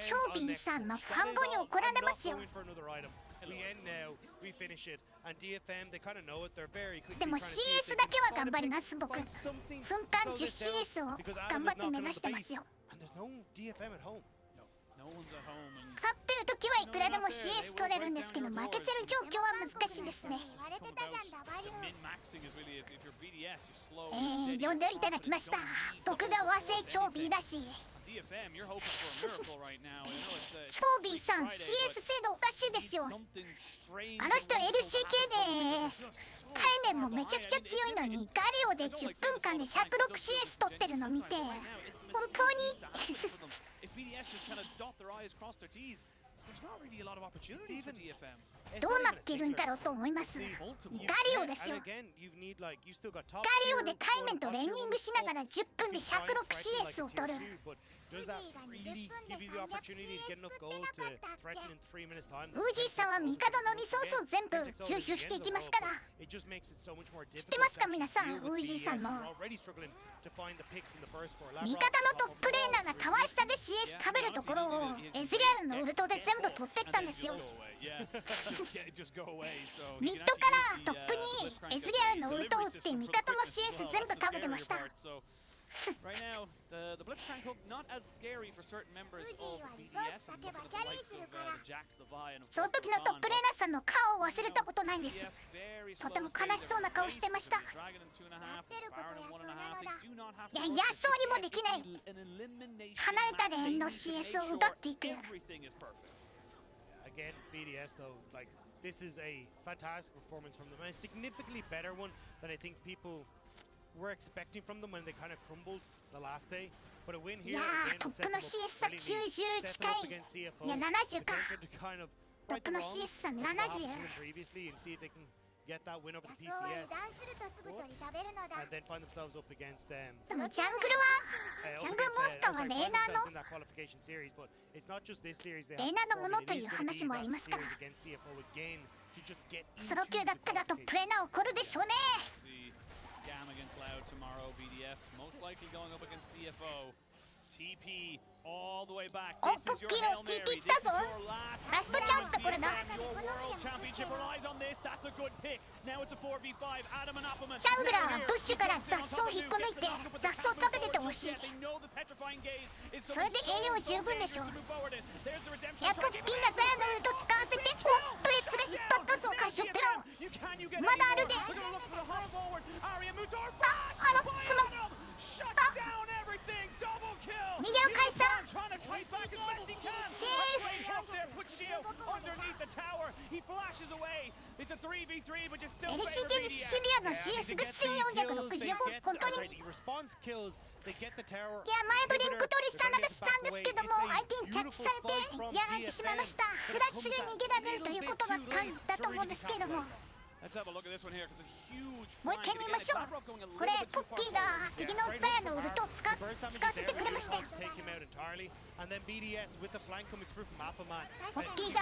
超 B さんのファンボに怒られますよ。でも CS だけは頑張ります。僕分間 10CS を頑張って目指してますよ。勝ってる時はいくらでも CS 取れるんですけど、負けてる状況は難しいですね。呼んでいただきました。僕が和製超 B らしい。超 B さん CS 精度おかしいですよ。あの人 LCK で対面もめちゃくちゃ強いのにガリオで10分間で 106CS 取ってるの見て本当にどうなってるんだろうと思います。ガリオですよ。ガリオで対面とレーニングしながら10分で 106CS を取る。ウージーさんは味方のリソースを全部吸収していきますから。知ってますか皆さん、ウージーさんの味方のトップレーナーがタワー下で CS 食べるところをエズリアルのウルトで全部取ってったんですよ。ミッドからトップにエズリアルのウルトを打って味方の CS 全部食べてました。Right now, the Blitzcrank hook not as scary for certain members of BDS and looking at the likes of Jax, the Vi, and of その時のトップレーナーさんの顔を忘れたことないんです。とても悲しそうな顔してました。いや、ヤソーにもできない離れたレーンの CS を奪っていく。Again, BDS though, like this is a fantastic performance from them, and a significantly better one than I think people were expecting from them when they kind of crumbled the last day. But a win here again, トップの CS さ90近い。いや、70か。トップの CS さ70。Get that win over the PCS, and then find themselves up against でもジャングルはジャングルモンスターはレーナーのレーナーのものという話もありますから。ソロ級だったらトップレーナー怒るでしょうね。Gam against Loud tomorrow. BDS most likely going up against CFO. TP all the way back. お、ポッキーの TP 来たぞ。ラストチャンスだこれな。チャンブラー、ブッシュから雑草引っこ抜いて雑草食べててほしい。それで栄養十分でしょ。いや、ポッキーがザヤのウルト使わせて、おっとエツレ引っ張ったぞ、カシオペロン。まだあるで。スモ逃げを返さセーフ。LCK にシビアの CS が1464本当に。いや、前ブリンク取りしたならしたんですけども、相手に着地されてやられてしまいました。フラッシュで逃げられるということだったんだと思うんですけれども、もう一回見ましょう。これポッキーが敵のザヤのウルトを使わせてくれましたよ。ポッキーが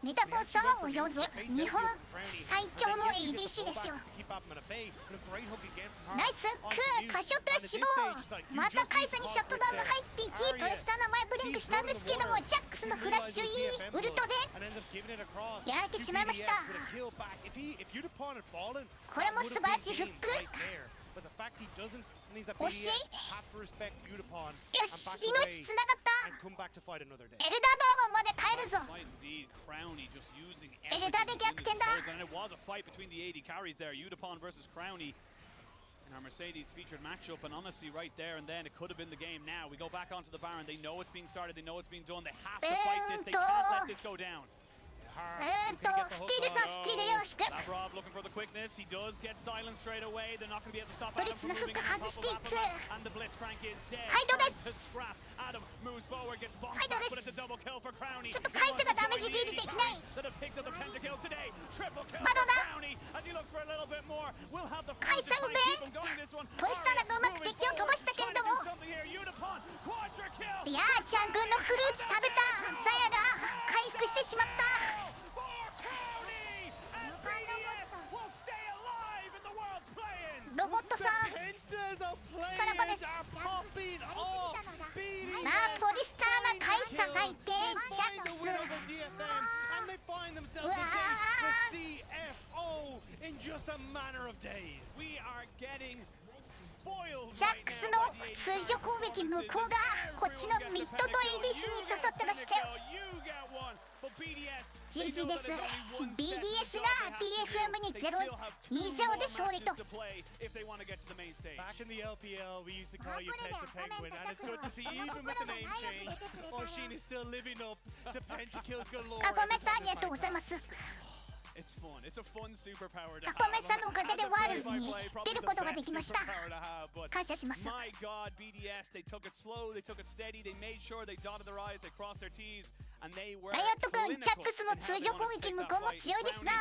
メタポンさんはお上手。日本最強の ADC ですよ。ナイスクー、カシオペア死亡。またカイサにシャットダウンが入っていき、トレスターの前ブリンクしたんですけども、ジャックスのフラッシュいいウルトでやられてしまいました。これも素晴らしいフック。惜しい。よし、命つながった。エルダードームまで耐えるぞ。エルダーで逆転だ。In our Mercedes featured matchup, and honestly, right there and then, it could have been the game. Now we go back onto the Baron. They know it's being started. They know it's being done. They have to fight this. They can't let this go down. スティールさん、スティールよろしく。Lavrov looking for the quickness. He does get silenced straight away. They're not going to be able to stop ブリッツのフック外していく。ハイドです。ハイドです。ちょっとカイサがダメージディールできない。まだだ。カイサ呼べ。トリスターナがうまく敵を飛ばしたけれども、いやー、ジャングルのフルーツ食べたザヤが回復してしまった。ロボットさん、さらばです。まあ、トリスターナ、カイサがいて、ジャックス。うわジャックスの通常攻撃、向こうがこっちのミッドと ADC に刺さってましたよ。GG です。BDS が DFM に0-2-0で勝利と。あ、ごめんなさい、ありがとうございます。アコメさんのおかげでワールズに出ることができました。感謝します。ライオット君、ジャックスの通常攻撃、向こうも強いですな。